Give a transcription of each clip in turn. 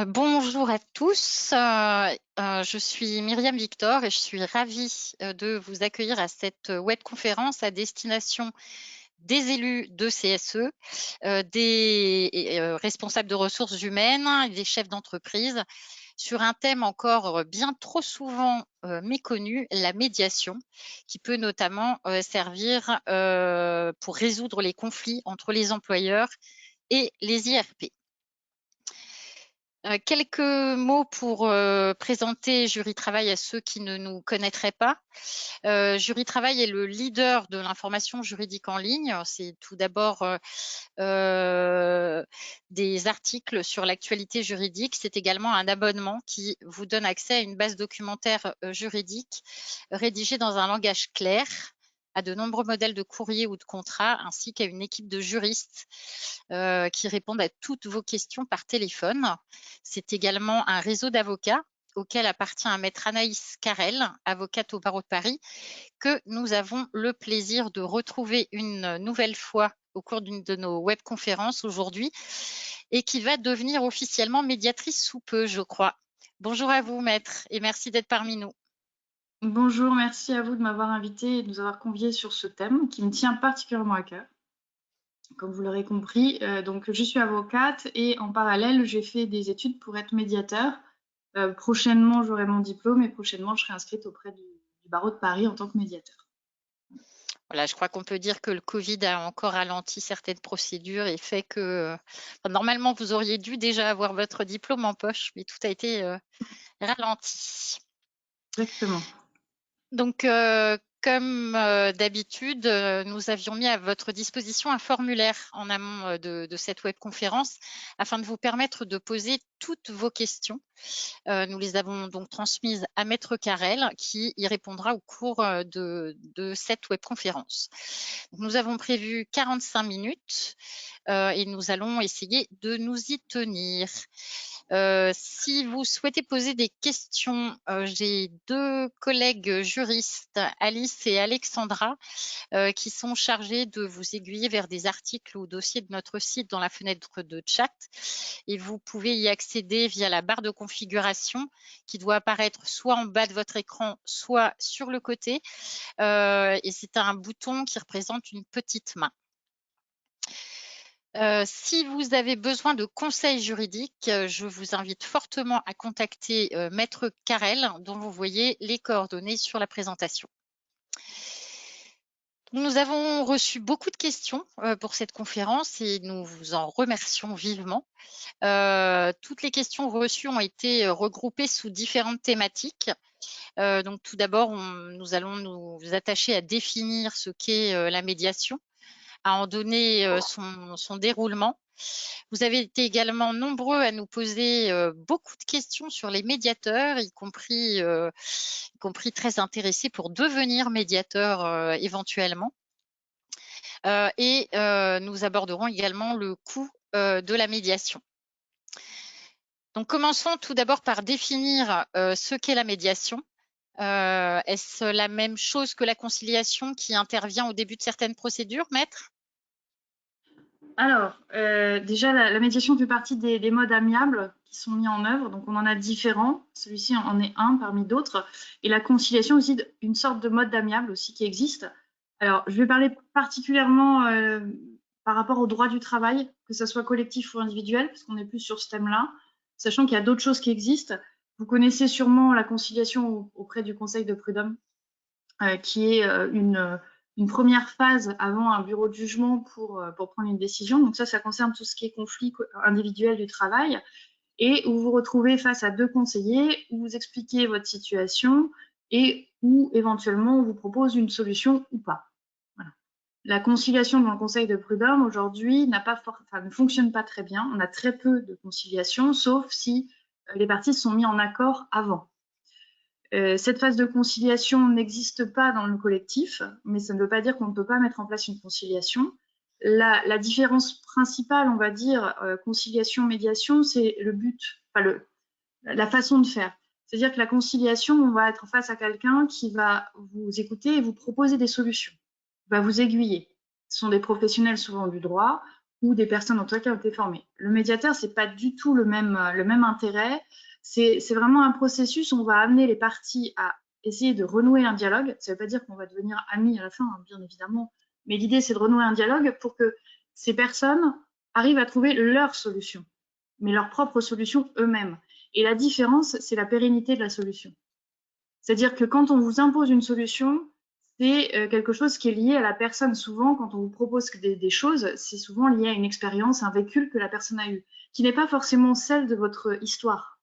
Bonjour à tous, je suis Myriam Victor et je suis ravie, de vous accueillir à cette webconférence à destination des élus de CSE, des responsables de ressources humaines et des chefs d'entreprise sur un thème encore, bien trop souvent, méconnu, la médiation, qui peut notamment, servir, pour résoudre les conflits entre les employeurs et les IRP. Quelques mots pour, présenter Jury Travail à ceux qui ne nous connaîtraient pas. Jury Travail est le leader de l'information juridique en ligne. C'est tout d'abord, des articles sur l'actualité juridique. C'est également un abonnement qui vous donne accès à une base documentaire, juridique rédigée dans un langage clair, à de nombreux modèles de courrier ou de contrats, ainsi qu'à une équipe de juristes qui répondent à toutes vos questions par téléphone. C'est également un réseau d'avocats auquel appartient maître Anaïs Carrel, avocate au barreau de Paris, que nous avons le plaisir de retrouver une nouvelle fois au cours d'une de nos webconférences aujourd'hui et qui va devenir officiellement médiatrice sous peu, je crois. Bonjour à vous, maître, et merci d'être parmi nous. Bonjour, merci à vous de m'avoir invité et de nous avoir conviés sur ce thème qui me tient particulièrement à cœur. Comme vous l'aurez compris, donc je suis avocate et en parallèle, j'ai fait des études pour être médiateur. Prochainement, j'aurai mon diplôme et prochainement, je serai inscrite auprès du barreau de Paris en tant que médiateur. Voilà, je crois qu'on peut dire que le Covid a encore ralenti certaines procédures et fait que, normalement, vous auriez dû déjà avoir votre diplôme en poche, mais tout a été, ralenti. Exactement. Donc, comme, d'habitude, nous avions mis à votre disposition un formulaire en amont, de cette webconférence afin de vous permettre de poser toutes vos questions. Nous les avons donc transmises à maître Carrel qui y répondra au cours, de cette webconférence. Nous avons prévu 45 minutes, et nous allons essayer de nous y tenir. Si vous souhaitez poser des questions, j'ai 2 collègues juristes, Alice et Alexandra, qui sont chargés de vous aiguiller vers des articles ou dossiers de notre site dans la fenêtre de chat et vous pouvez y accéder via la barre de configuration qui doit apparaître soit en bas de votre écran, soit sur le côté, et c'est un bouton qui représente une petite main. Si vous avez besoin de conseils juridiques, je vous invite fortement à contacter, maître Carrel, dont vous voyez les coordonnées sur la présentation. Nous avons reçu beaucoup de questions, pour cette conférence et nous vous en remercions vivement. Toutes les questions reçues ont été, regroupées sous différentes thématiques. Donc tout d'abord, nous allons nous attacher à définir ce qu'est, la médiation, à en donner son déroulement. Vous avez été également nombreux à nous poser beaucoup de questions sur les médiateurs, y compris très intéressés pour devenir médiateur éventuellement. Et nous aborderons également le coût de la médiation. Donc commençons tout d'abord par définir ce qu'est la médiation. Est-ce la même chose que la conciliation qui intervient au début de certaines procédures, maître? Alors, déjà, la médiation fait partie des modes amiables qui sont mis en œuvre. Donc, on en a différents. Celui-ci en est un parmi d'autres. Et la conciliation aussi, une sorte de mode amiable aussi qui existe. Alors, je vais parler particulièrement par rapport au droit du travail, que ce soit collectif ou individuel, parce qu'on est plus sur ce thème-là, sachant qu'il y a d'autres choses qui existent. Vous connaissez sûrement la conciliation auprès du Conseil de prud'homme, qui est une première phase avant un bureau de jugement pour prendre une décision. Donc ça concerne tout ce qui est conflit individuel du travail et où vous vous retrouvez face à 2 conseillers, où vous expliquez votre situation et où éventuellement on vous propose une solution ou pas. Voilà. La conciliation dans le Conseil de prud'homme aujourd'hui ne fonctionne pas très bien. On a très peu de conciliation, sauf si les parties sont mis en accord avant. Cette phase de conciliation n'existe pas dans le collectif, mais ça ne veut pas dire qu'on ne peut pas mettre en place une conciliation. La différence principale, on va dire, conciliation-médiation, c'est le but, enfin la façon de faire. C'est-à-dire que la conciliation, on va être face à quelqu'un qui va vous écouter et vous proposer des solutions, va vous aiguiller. Ce sont des professionnels souvent du droit ou des personnes en tout cas qui ont été formées. Le médiateur, c'est pas du tout le même intérêt. C'est vraiment un processus où on va amener les parties à essayer de renouer un dialogue. Ça ne veut pas dire qu'on va devenir amis à la fin, hein, bien évidemment, mais l'idée, c'est de renouer un dialogue pour que ces personnes arrivent à trouver leur solution, mais leur propre solution eux-mêmes. Et la différence, c'est la pérennité de la solution. C'est-à-dire que quand on vous impose une solution, c'est quelque chose qui est lié à la personne. Souvent, quand on vous propose des choses, c'est souvent lié à une expérience, un vécu que la personne a eu, qui n'est pas forcément celle de votre histoire.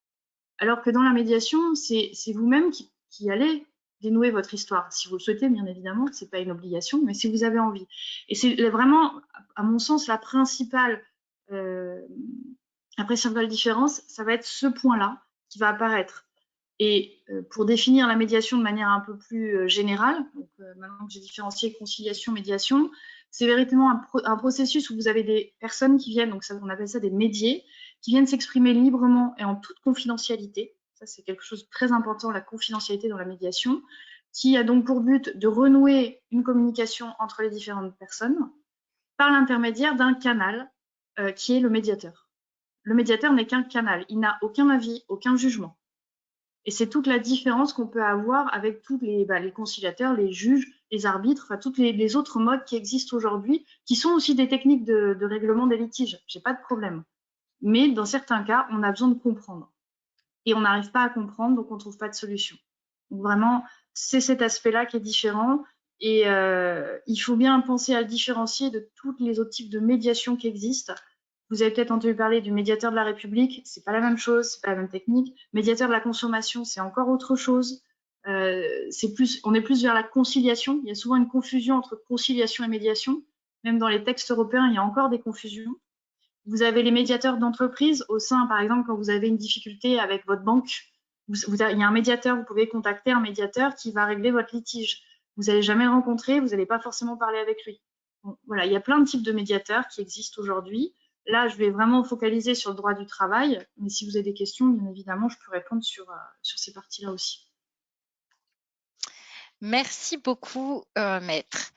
Alors que dans la médiation, c'est vous-même qui allez dénouer votre histoire. Si vous le souhaitez, bien évidemment, c'est pas une obligation, mais si vous avez envie. Et c'est vraiment, à mon sens, la principale différence, ça va être ce point-là qui va apparaître. Et pour définir la médiation de manière un peu plus générale, donc, maintenant que j'ai différencié conciliation, médiation, c'est véritablement un processus où vous avez des personnes qui viennent, donc ça, on appelle ça des médiés, qui viennent s'exprimer librement et en toute confidentialité. Ça, c'est quelque chose de très important, la confidentialité dans la médiation, qui a donc pour but de renouer une communication entre les différentes personnes par l'intermédiaire d'un canal qui est le médiateur. Le médiateur n'est qu'un canal, il n'a aucun avis, aucun jugement. Et c'est toute la différence qu'on peut avoir avec tous les conciliateurs, les juges, les arbitres, enfin tous les autres modes qui existent aujourd'hui, qui sont aussi des techniques de règlement des litiges. J'ai pas de problème. Mais dans certains cas, on a besoin de comprendre. Et on n'arrive pas à comprendre, donc on ne trouve pas de solution. Donc vraiment, c'est cet aspect-là qui est différent. Et il faut bien penser à le différencier de tous les autres types de médiation qui existent. Vous avez peut-être entendu parler du médiateur de la République, c'est pas la même chose, c'est pas la même technique. Médiateur de la consommation, c'est encore autre chose. On est plus vers la conciliation. Il y a souvent une confusion entre conciliation et médiation. Même dans les textes européens, il y a encore des confusions. Vous avez les médiateurs d'entreprise au sein, par exemple, quand vous avez une difficulté avec votre banque, il y a un médiateur, vous pouvez contacter un médiateur qui va régler votre litige. Vous n'allez jamais le rencontrer, vous n'allez pas forcément parler avec lui. Bon, voilà, il y a plein de types de médiateurs qui existent aujourd'hui. Là, je vais vraiment focaliser sur le droit du travail, mais si vous avez des questions, bien évidemment, je peux répondre sur ces parties-là aussi. Merci beaucoup, Maître.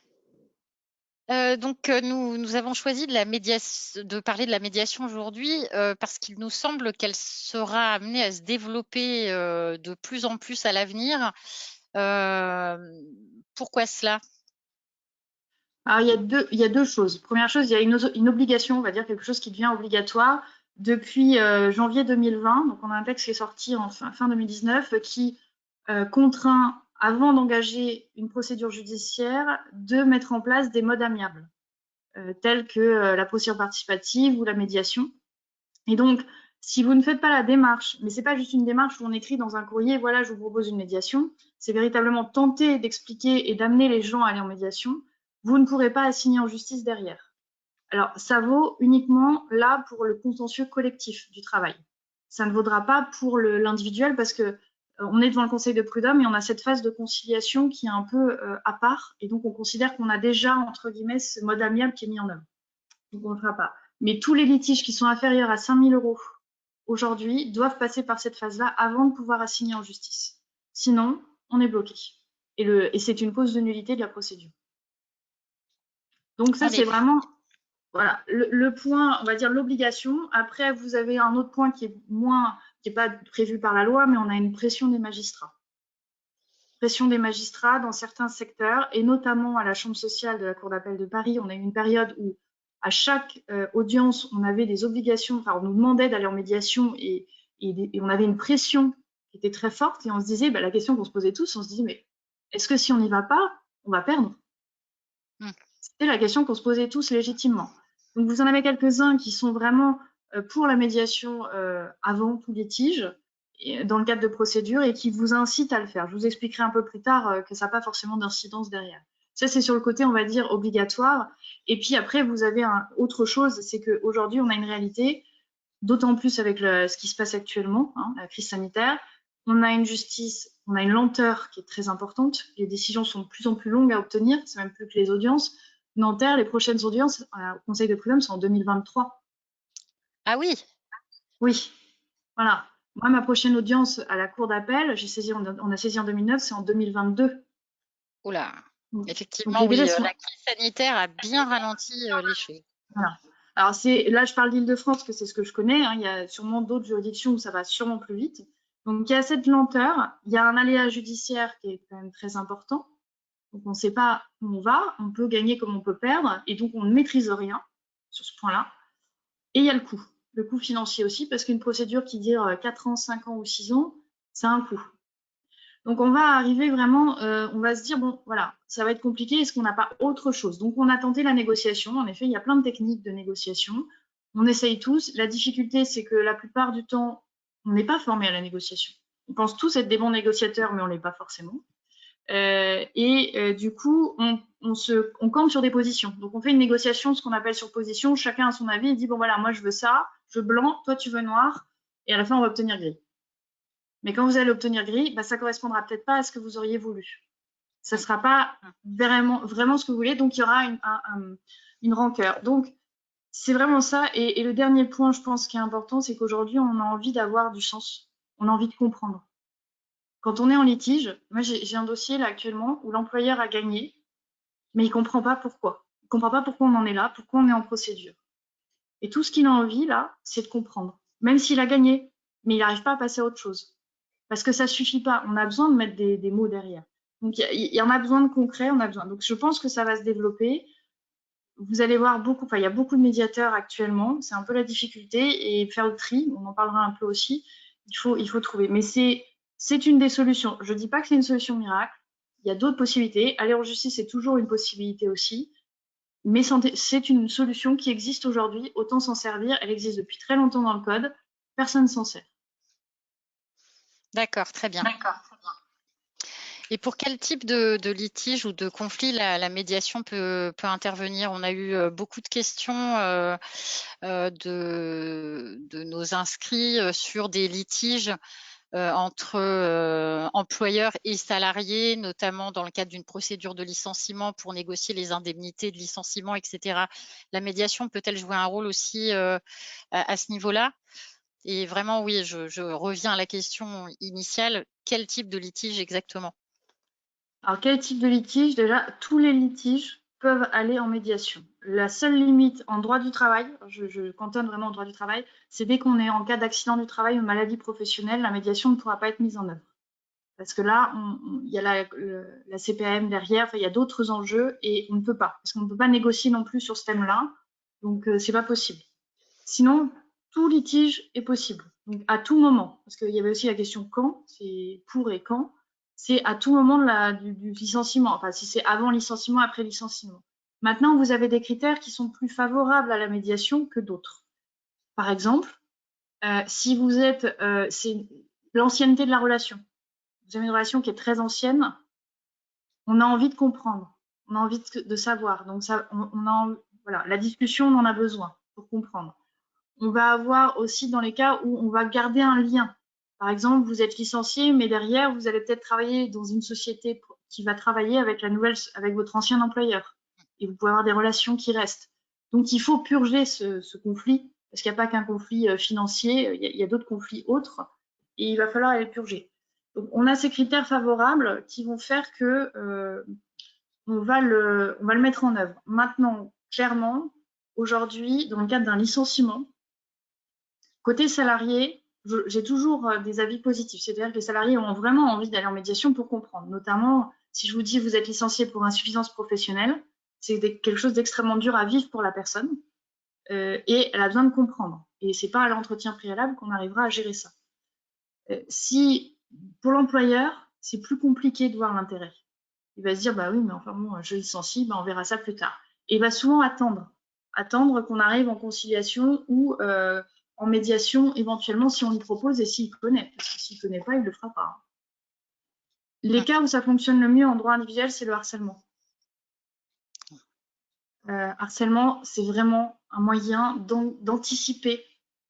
Donc, nous avons choisi de parler de la médiation aujourd'hui parce qu'il nous semble qu'elle sera amenée à se développer de plus en plus à l'avenir. Pourquoi cela? Alors, il y a deux choses. Première chose, il y a une obligation, on va dire quelque chose qui devient obligatoire depuis janvier 2020. Donc, on a un texte qui est sorti en fin 2019 qui contraint, avant d'engager une procédure judiciaire, de mettre en place des modes amiables, tels que la procédure participative ou la médiation. Et donc, si vous ne faites pas la démarche, mais c'est pas juste une démarche où on écrit dans un courrier, voilà, je vous propose une médiation, c'est véritablement tenter d'expliquer et d'amener les gens à aller en médiation, vous ne pourrez pas assigner en justice derrière. Alors, ça vaut uniquement là pour le contentieux collectif du travail. Ça ne vaudra pas pour l'individuel parce que on est devant le conseil de prud'homme et on a cette phase de conciliation qui est un peu à part. Et donc, on considère qu'on a déjà, entre guillemets, ce mode amiable qui est mis en œuvre. Donc, on ne le fera pas. Mais tous les litiges qui sont inférieurs à 5 000 € aujourd'hui doivent passer par cette phase-là avant de pouvoir assigner en justice. Sinon, on est bloqué. Et c'est une cause de nullité de la procédure. Donc ça, c'est vraiment voilà, le point, on va dire l'obligation. Après, vous avez un autre point qui est pas prévu par la loi, mais on a une pression des magistrats. Pression des magistrats dans certains secteurs, et notamment à la Chambre sociale de la Cour d'appel de Paris. On a eu une période où, à chaque audience, on avait des obligations, enfin, on nous demandait d'aller en médiation et on avait une pression qui était très forte. Et on se disait, la question qu'on se posait tous, on se disait, mais est-ce que si on n'y va pas, on va perdre? C'était la question qu'on se posait tous légitimement. Donc, vous en avez quelques-uns qui sont vraiment pour la médiation avant tout litige, dans le cadre de procédure, et qui vous incitent à le faire. Je vous expliquerai un peu plus tard que ça n'a pas forcément d'incidence derrière. Ça, c'est sur le côté, on va dire, obligatoire. Et puis après, vous avez autre chose, c'est qu'aujourd'hui, on a une réalité, d'autant plus avec ce qui se passe actuellement, la crise sanitaire. On a une justice, on a une lenteur qui est très importante. Les décisions sont de plus en plus longues à obtenir, c'est même plus que les audiences. Nanterre, les prochaines audiences au Conseil de prud'homme sont en 2023. Ah oui. Oui, voilà. Moi, ma prochaine audience à la Cour d'appel, on a saisi en 2009, c'est en 2022. Oula, effectivement, oui, la crise sanitaire a bien ralenti les choses. Voilà. Alors, là, je parle d'Île-de-France, parce que c'est ce que je connais. Hein. Il y a sûrement d'autres juridictions où ça va sûrement plus vite. Donc, il y a cette lenteur. Il y a un aléa judiciaire qui est quand même très important. Donc, on ne sait pas où on va. On peut gagner comme on peut perdre. Et donc, on ne maîtrise rien sur ce point-là. Et il y a le coût financier aussi, parce qu'une procédure qui dure 4 ans, 5 ans ou 6 ans, c'est un coût. Donc, on va arriver vraiment, on va se dire, bon, voilà, ça va être compliqué, est-ce qu'on n'a pas autre chose? Donc, on a tenté la négociation. En effet, il y a plein de techniques de négociation. On essaye tous. La difficulté, c'est que la plupart du temps, on n'est pas formé à la négociation. On pense tous être des bons négociateurs, mais on ne l'est pas forcément. Du coup, on campe sur des positions. Donc, on fait une négociation, ce qu'on appelle sur position. Chacun a son avis. Il dit, bon, voilà, moi, je veux ça, je veux blanc, toi, tu veux noir. Et à la fin, on va obtenir gris. Mais quand vous allez obtenir gris, bah, ça correspondra peut-être pas à ce que vous auriez voulu. Ça ne sera pas vraiment ce que vous voulez. Donc, il y aura une rancœur. Donc, c'est vraiment ça. Et le dernier point, je pense, qui est important, c'est qu'aujourd'hui, on a envie d'avoir du sens. On a envie de comprendre. Quand on est en litige, moi j'ai un dossier là actuellement où l'employeur a gagné, mais il ne comprend pas pourquoi. Il ne comprend pas pourquoi on en est là, pourquoi on est en procédure. Et tout ce qu'il a envie là, c'est de comprendre. Même s'il a gagné, mais il n'arrive pas à passer à autre chose. Parce que ça ne suffit pas. On a besoin de mettre des mots derrière. Donc il y en a besoin de concret, on a besoin. Donc je pense que ça va se développer. Vous allez voir il y a beaucoup de médiateurs actuellement. C'est un peu la difficulté. Et faire le tri, on en parlera un peu aussi. Il faut trouver. Mais c'est une des solutions. Je ne dis pas que c'est une solution miracle. Il y a d'autres possibilités. Aller en justice, c'est toujours une possibilité aussi. Mais c'est une solution qui existe aujourd'hui. Autant s'en servir. Elle existe depuis très longtemps dans le code. Personne s'en sert. D'accord, très bien. Et pour quel type de litige ou de conflit la médiation peut intervenir? On a eu beaucoup de questions de nos inscrits sur des litiges entre employeurs et salariés, notamment dans le cadre d'une procédure de licenciement pour négocier les indemnités de licenciement, etc. La médiation peut-elle jouer un rôle aussi à ce niveau-là? Et vraiment, oui, je reviens à la question initiale. Quel type de litige exactement? Alors, quel type de litige? Déjà, tous les litiges peuvent aller en médiation. La seule limite en droit du travail, je cantonne vraiment au droit du travail, c'est dès qu'on est en cas d'accident du travail ou maladie professionnelle, la médiation ne pourra pas être mise en œuvre. Parce que là, il y a la CPAM derrière, il y a d'autres enjeux et on ne peut pas. Parce qu'on ne peut pas négocier non plus sur ce thème-là. Donc, c'est pas possible. Sinon, tout litige est possible. Donc, à tout moment. Parce qu'il y avait aussi la question quand, c'est pour et quand. C'est à tout moment du licenciement. Enfin, si c'est avant licenciement, après licenciement. Maintenant, vous avez des critères qui sont plus favorables à la médiation que d'autres. Par exemple, si vous êtes, c'est l'ancienneté de la relation. Vous avez une relation qui est très ancienne, on a envie de comprendre, on a envie de savoir. Donc, voilà, la discussion, on en a besoin pour comprendre. On va avoir aussi dans les cas où on va garder un lien. Par exemple, vous êtes licencié, mais derrière, vous allez peut-être travailler dans une société qui va travailler avec votre ancien employeur. Et vous pouvez avoir des relations qui restent. Donc, il faut purger ce conflit, parce qu'il n'y a pas qu'un conflit financier, il y a d'autres conflits autres, et il va falloir aller le purger. Donc, on a ces critères favorables qui vont faire que on va le mettre en œuvre. Maintenant, clairement, aujourd'hui, dans le cadre d'un licenciement, côté salarié, j'ai toujours des avis positifs. C'est-à-dire que les salariés ont vraiment envie d'aller en médiation pour comprendre. Notamment, si je vous dis vous êtes licencié pour insuffisance professionnelle, c'est quelque chose d'extrêmement dur à vivre pour la personne et elle a besoin de comprendre. Et c'est pas à l'entretien préalable qu'on arrivera à gérer ça. Si pour l'employeur, c'est plus compliqué de voir l'intérêt. Il va se dire bah oui, mais enfin bon, je licencie, bah on verra ça plus tard. Et il va souvent attendre qu'on arrive en conciliation ou en médiation éventuellement si on lui propose et s'il connaît. Parce que s'il connaît pas, il le fera pas. Les cas où ça fonctionne le mieux en droit individuel, c'est le harcèlement. Harcèlement, c'est vraiment un moyen d'anticiper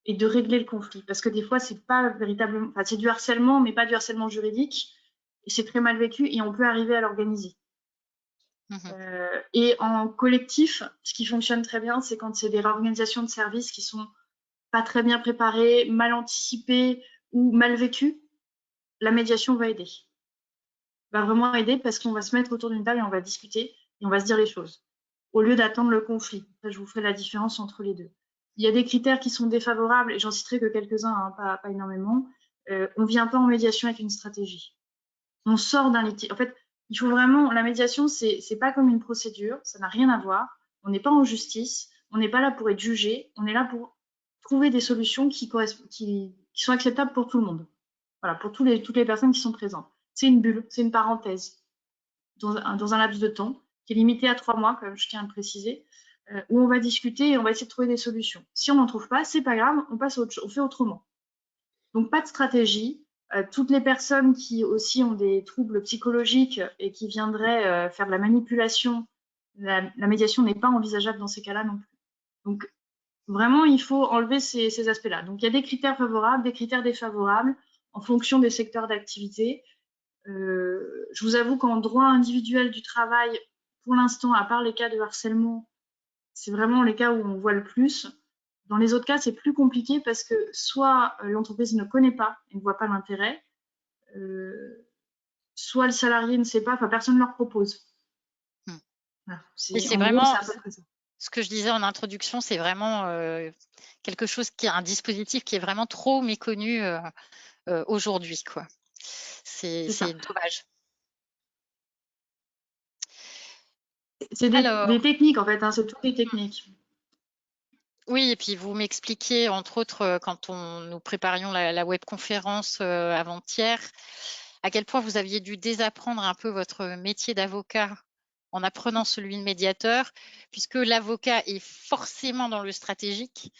et de régler le conflit. Parce que des fois, c'est pas véritablement, enfin, c'est du harcèlement, mais pas du harcèlement juridique. Et c'est très mal vécu et on peut arriver à l'organiser. Et en collectif, ce qui fonctionne très bien, c'est quand c'est des réorganisations de services qui sont pas très bien préparées, mal anticipées ou mal vécues, la médiation va aider. Va vraiment aider parce qu'on va se mettre autour d'une table et on va discuter et on va se dire les choses. au lieu d'attendre le conflit. Après, je vous ferai la différence entre les deux. Il y a des critères qui sont défavorables, et j'en citerai que quelques-uns, hein, pas énormément. On ne vient pas en médiation avec une stratégie. On sort d'un litige. En fait, il faut vraiment, la médiation, c'est pas comme une procédure, ça n'a rien à voir. On n'est pas en justice, on n'est pas là pour être jugé, on est là pour trouver des solutions qui sont acceptables pour tout le monde. Voilà, pour toutes les personnes qui sont présentes. C'est une bulle, c'est une parenthèse dans un laps de temps qui est limité à 3 mois, comme je tiens à le préciser, où on va discuter et on va essayer de trouver des solutions. Si on n'en trouve pas, c'est pas grave, on fait autrement. Donc pas de stratégie. Toutes les personnes qui aussi ont des troubles psychologiques et qui viendraient faire de la manipulation, la médiation n'est pas envisageable dans ces cas-là non plus. Donc vraiment, il faut enlever ces aspects-là. Donc il y a des critères favorables, des critères défavorables en fonction des secteurs d'activité. Je vous avoue qu'en droit individuel du travail, pour l'instant, à part les cas de harcèlement, c'est vraiment les cas où on voit le plus. Dans les autres cas, c'est plus compliqué parce que soit l'entreprise ne connaît pas et ne voit pas l'intérêt, soit le salarié ne sait pas, enfin personne ne leur propose. Voilà. C'est vraiment gros, c'est à peu près ça. Ce que je disais en introduction, c'est vraiment quelque chose un dispositif qui est vraiment trop méconnu aujourd'hui, quoi. C'est dommage. C'est des techniques en fait, hein, c'est toutes les techniques. Oui, et puis vous m'expliquiez, entre autres, quand nous préparions la webconférence avant-hier, à quel point vous aviez dû désapprendre un peu votre métier d'avocat en apprenant celui de médiateur, puisque l'avocat est forcément dans le stratégique.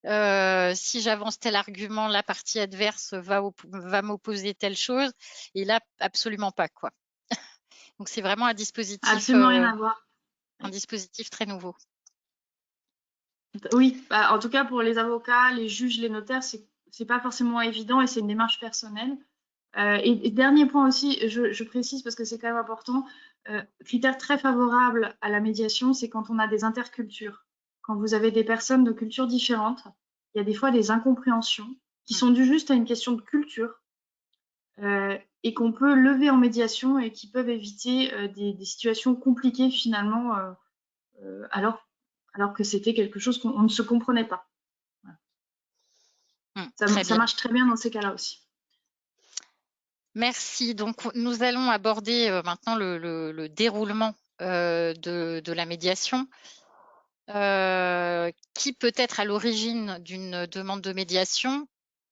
Si j'avance tel argument, la partie adverse va m'opposer telle chose, et là, absolument pas, quoi. Donc c'est vraiment un dispositif, absolument rien à voir. Un dispositif très nouveau. Oui, bah, en tout cas pour les avocats, les juges, les notaires, c'est pas forcément évident et c'est une démarche personnelle. Et dernier point aussi, je précise parce que c'est quand même important, critère très favorable à la médiation, c'est quand on a des intercultures. Quand vous avez des personnes de cultures différentes, il y a des fois des incompréhensions qui sont dues juste à une question de culture et qu'on peut lever en médiation et qui peuvent éviter des situations compliquées finalement alors que c'était quelque chose qu'on ne se comprenait pas. Voilà. Ça marche très bien dans ces cas-là aussi. Merci. Donc, nous allons aborder maintenant le déroulement de la médiation. Qui peut être à l'origine d'une demande de médiation?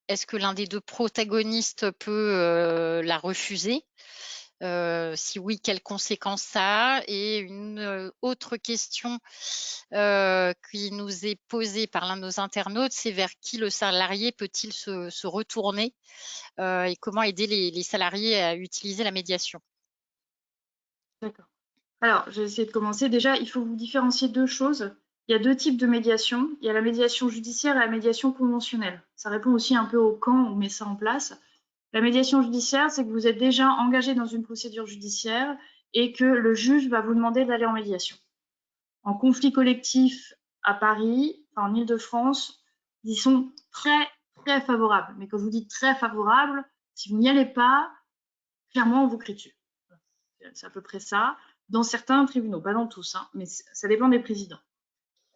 Est-ce que l'un des deux protagonistes peut la refuser? Si oui, quelles conséquences ça a? Et une autre question qui nous est posée par l'un de nos internautes, c'est vers qui le salarié peut-il se retourner et comment aider les salariés à utiliser la médiation? D'accord. Alors, je vais essayer de commencer. Déjà, il faut vous différencier deux choses. Il y a deux types de médiation. Il y a la médiation judiciaire et la médiation conventionnelle. Ça répond aussi un peu au quand on met ça en place. La médiation judiciaire, c'est que vous êtes déjà engagé dans une procédure judiciaire et que le juge va vous demander d'aller en médiation. En conflit collectif à Paris, enfin en Île-de-France, ils sont très, très favorables. Mais quand je vous dis très favorables, si vous n'y allez pas, clairement, on vous crie dessus. C'est à peu près ça. Dans certains tribunaux, pas dans tous, hein, mais ça dépend des présidents.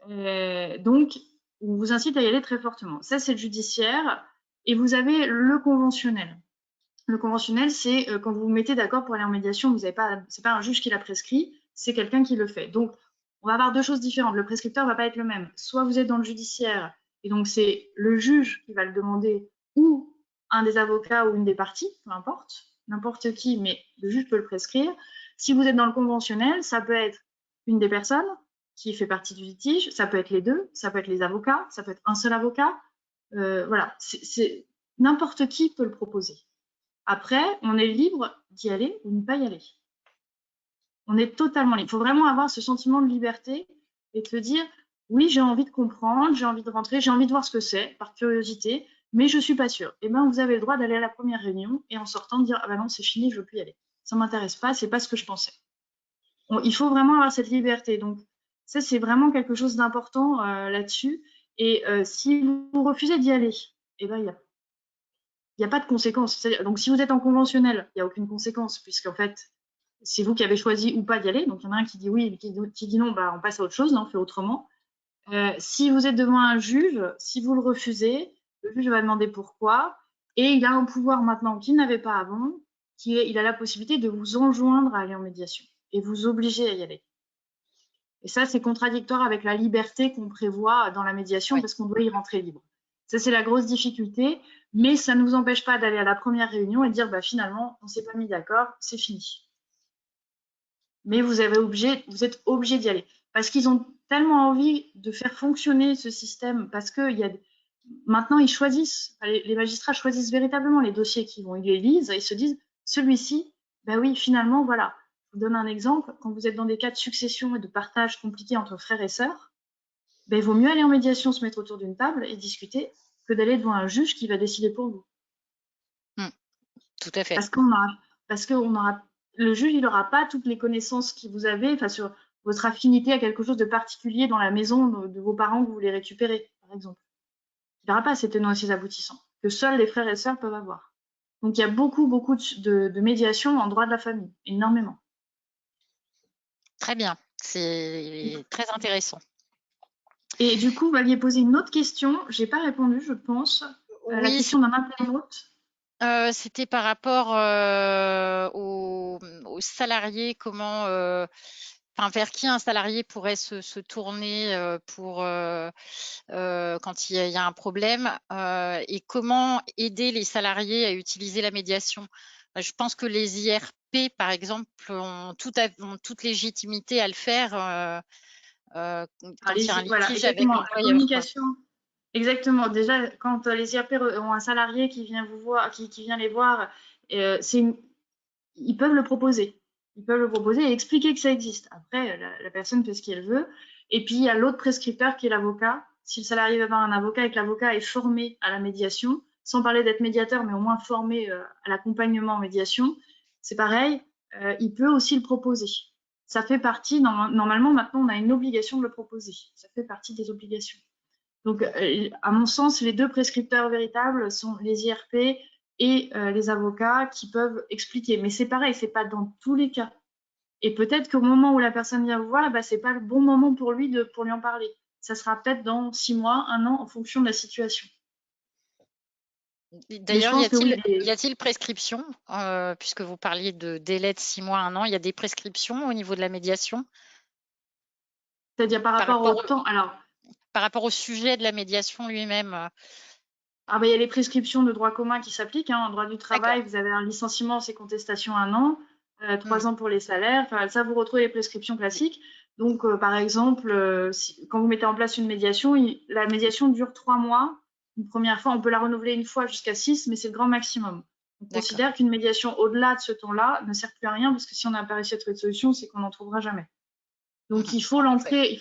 Donc, on vous incite à y aller très fortement. Ça, c'est le judiciaire. Et vous avez le conventionnel. Le conventionnel, c'est quand vous vous mettez d'accord pour aller en médiation, c'est pas un juge qui l'a prescrit, c'est quelqu'un qui le fait. Donc, on va avoir deux choses différentes. Le prescripteur ne va pas être le même. Soit vous êtes dans le judiciaire, et donc c'est le juge qui va le demander, ou un des avocats ou une des parties, peu importe, n'importe qui, mais le juge peut le prescrire. Si vous êtes dans le conventionnel, ça peut être une des personnes qui fait partie du litige, ça peut être les deux, ça peut être les avocats, ça peut être un seul avocat. Voilà, n'importe qui peut le proposer. Après, on est libre d'y aller ou de ne pas y aller. On est totalement libre. Il faut vraiment avoir ce sentiment de liberté et de se dire, oui, j'ai envie de comprendre, j'ai envie de rentrer, j'ai envie de voir ce que c'est, par curiosité, mais je ne suis pas sûre. Eh bien, vous avez le droit d'aller à la première réunion et en sortant de dire, ah ben non, c'est fini, je ne veux plus y aller. Ça ne m'intéresse pas, ce n'est pas ce que je pensais. Il faut vraiment avoir cette liberté. Donc, ça, c'est vraiment quelque chose d'important là-dessus. Et si vous refusez d'y aller, eh ben, il n'y a pas de conséquences. Donc, si vous êtes en conventionnel, il n'y a aucune conséquence, puisqu'en fait, c'est vous qui avez choisi ou pas d'y aller. Donc, il y en a un qui dit oui et qui dit non, bah, on passe à autre chose, là, on fait autrement. Si vous êtes devant un juge, si vous le refusez, le juge va demander pourquoi. Et il a un pouvoir maintenant qu'il n'avait pas avant, il a la possibilité de vous enjoindre à aller en médiation et vous obliger à y aller. Et ça, c'est contradictoire avec la liberté qu'on prévoit dans la médiation Oui. parce qu'on doit y rentrer libre. Ça, c'est la grosse difficulté, mais ça ne nous empêche pas d'aller à la première réunion et de dire bah, finalement, on ne s'est pas mis d'accord, c'est fini. Mais vous êtes obligé d'y aller. Parce qu'ils ont tellement envie de faire fonctionner ce système, parce que maintenant, ils choisissent, les magistrats choisissent véritablement les dossiers qu'ils vont, ils les lisent et ils se disent, celui-ci, ben oui, finalement, voilà. Je vous donne un exemple, quand vous êtes dans des cas de succession et de partage compliqués entre frères et sœurs, ben, il vaut mieux aller en médiation, se mettre autour d'une table et discuter, que d'aller devant un juge qui va décider pour vous. Tout à fait. Parce que le juge, il n'aura pas toutes les connaissances que vous avez, enfin, sur votre affinité à quelque chose de particulier dans la maison de vos parents que vous voulez récupérer, par exemple. Il n'aura pas ces tenants et ces aboutissants que seuls les frères et sœurs peuvent avoir. Donc, il y a beaucoup de médiation en droit de la famille, énormément. Très bien, c'est très intéressant. Et du coup, vous m'aviez posé une autre question. Je n'ai pas répondu, je pense, à la Oui, question d'un internaute. c'était par rapport aux salariés, vers qui un salarié pourrait se tourner quand il y a un problème, et comment aider les salariés à utiliser la médiation. Je pense que les IRP, par exemple, ont toute légitimité à le faire quand il y a un Voilà, litige avec exactement. La l'employeur, quoi. communication. Exactement. Déjà, quand les IRP ont un salarié qui vient vous voir, qui vient les voir, ils peuvent le proposer. Ils peuvent le proposer et expliquer que ça existe. Après, la personne fait ce qu'elle veut. Et puis, il y a l'autre prescripteur qui est l'avocat. Si le salarié va voir un avocat et que l'avocat est formé à la médiation, sans parler d'être médiateur, mais au moins formé à l'accompagnement en médiation, c'est pareil, il peut aussi le proposer. Ça fait partie, normalement, maintenant, on a une obligation de le proposer. Ça fait partie des obligations. Donc, à mon sens, les deux prescripteurs véritables sont les IRP et les avocats qui peuvent expliquer. Mais c'est pareil, c'est pas dans tous les cas. Et peut-être qu'au moment où la personne vient vous voir, bah, c'est pas le bon moment pour lui pour lui en parler. Ça sera peut-être dans 6 mois, 1 an, en fonction de la situation. Mais je D'ailleurs, y pense que oui, a-t-il prescription, puisque vous parliez de délai de 6 mois, 1 an, il y a des prescriptions au niveau de la médiation c'est-à-dire par par rapport au rapport, temps. Alors, par rapport au sujet de la médiation lui-même? bah, il y a les prescriptions de droit commun qui s'appliquent. En droit du D'accord. travail, vous avez un licenciement, c'est contestation 1 an, 3 Hmm. ans pour les salaires. Enfin, ça, vous retrouvez les prescriptions classiques. Donc, par exemple, quand vous mettez en place une médiation, la médiation dure 3 mois. Une première fois, on peut la renouveler une fois jusqu'à 6, mais c'est le grand maximum. On D'accord. considère qu'une médiation au-delà de ce temps-là ne sert plus à rien parce que si on n'a pas réussi à trouver de solution, c'est qu'on n'en trouvera jamais. Donc, il faut l'entrée,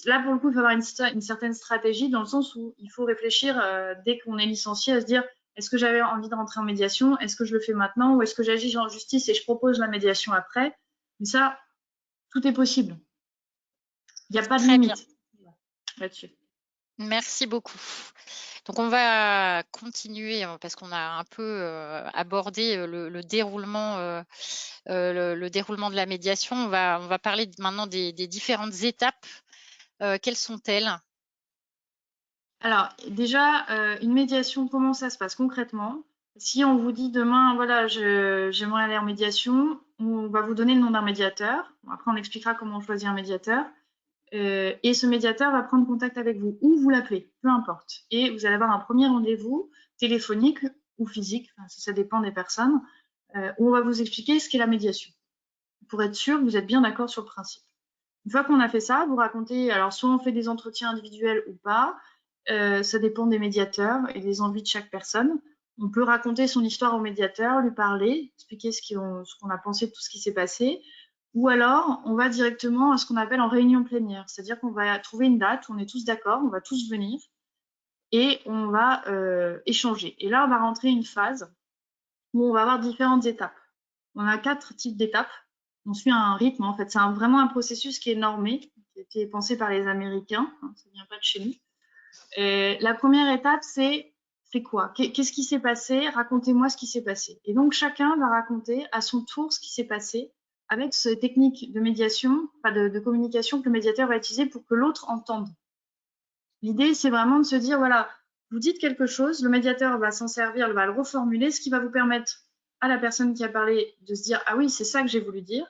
là, pour le coup, il faut avoir une certaine stratégie dans le sens où il faut réfléchir dès qu'on est licencié à se dire est-ce que j'avais envie de rentrer en médiation? Est-ce que je le fais maintenant? Ou est-ce que j'agis en justice et je propose la médiation après? Mais ça, tout est possible. Il n'y a pas de Très bien. limite là-dessus. Merci beaucoup. Donc, on va continuer parce qu'on a un peu abordé le déroulement, le déroulement de la médiation. On va parler maintenant des différentes étapes. Quelles sont-elles? Alors, déjà, une médiation, comment ça se passe concrètement? Si on vous dit demain, voilà, j'aimerais aller en médiation, on va vous donner le nom d'un médiateur. Bon, après, on expliquera comment on choisit un médiateur. Et ce médiateur va prendre contact avec vous ou vous l'appelez, peu importe. Et vous allez avoir un premier rendez-vous téléphonique ou physique, enfin, ça dépend des personnes, où on va vous expliquer ce qu'est la médiation, pour être sûr que vous êtes bien d'accord sur le principe. Une fois qu'on a fait ça, vous racontez, alors soit on fait des entretiens individuels ou pas, ça dépend des médiateurs et des envies de chaque personne. On peut raconter son histoire au médiateur, lui parler, expliquer ce qu'on a pensé de tout ce qui s'est passé. Ou alors, on va directement à ce qu'on appelle en réunion plénière, c'est-à-dire qu'on va trouver une date où on est tous d'accord, on va tous venir et on va échanger. Et là, on va rentrer une phase où on va avoir différentes étapes. On a 4 types d'étapes. On suit un rythme, en fait. C'est vraiment un processus qui est normé, qui a été pensé par les Américains. Ça ne vient pas de chez nous. Et la première étape, c'est quoi? Qu'est-ce qui s'est passé? Racontez-moi ce qui s'est passé. Et donc, chacun va raconter à son tour ce qui s'est passé avec ces techniques de médiation, de communication que le médiateur va utiliser pour que l'autre entende. L'idée, c'est vraiment de se dire, voilà, vous dites quelque chose, le médiateur va s'en servir, va le reformuler, ce qui va vous permettre à la personne qui a parlé de se dire, ah oui, c'est ça que j'ai voulu dire,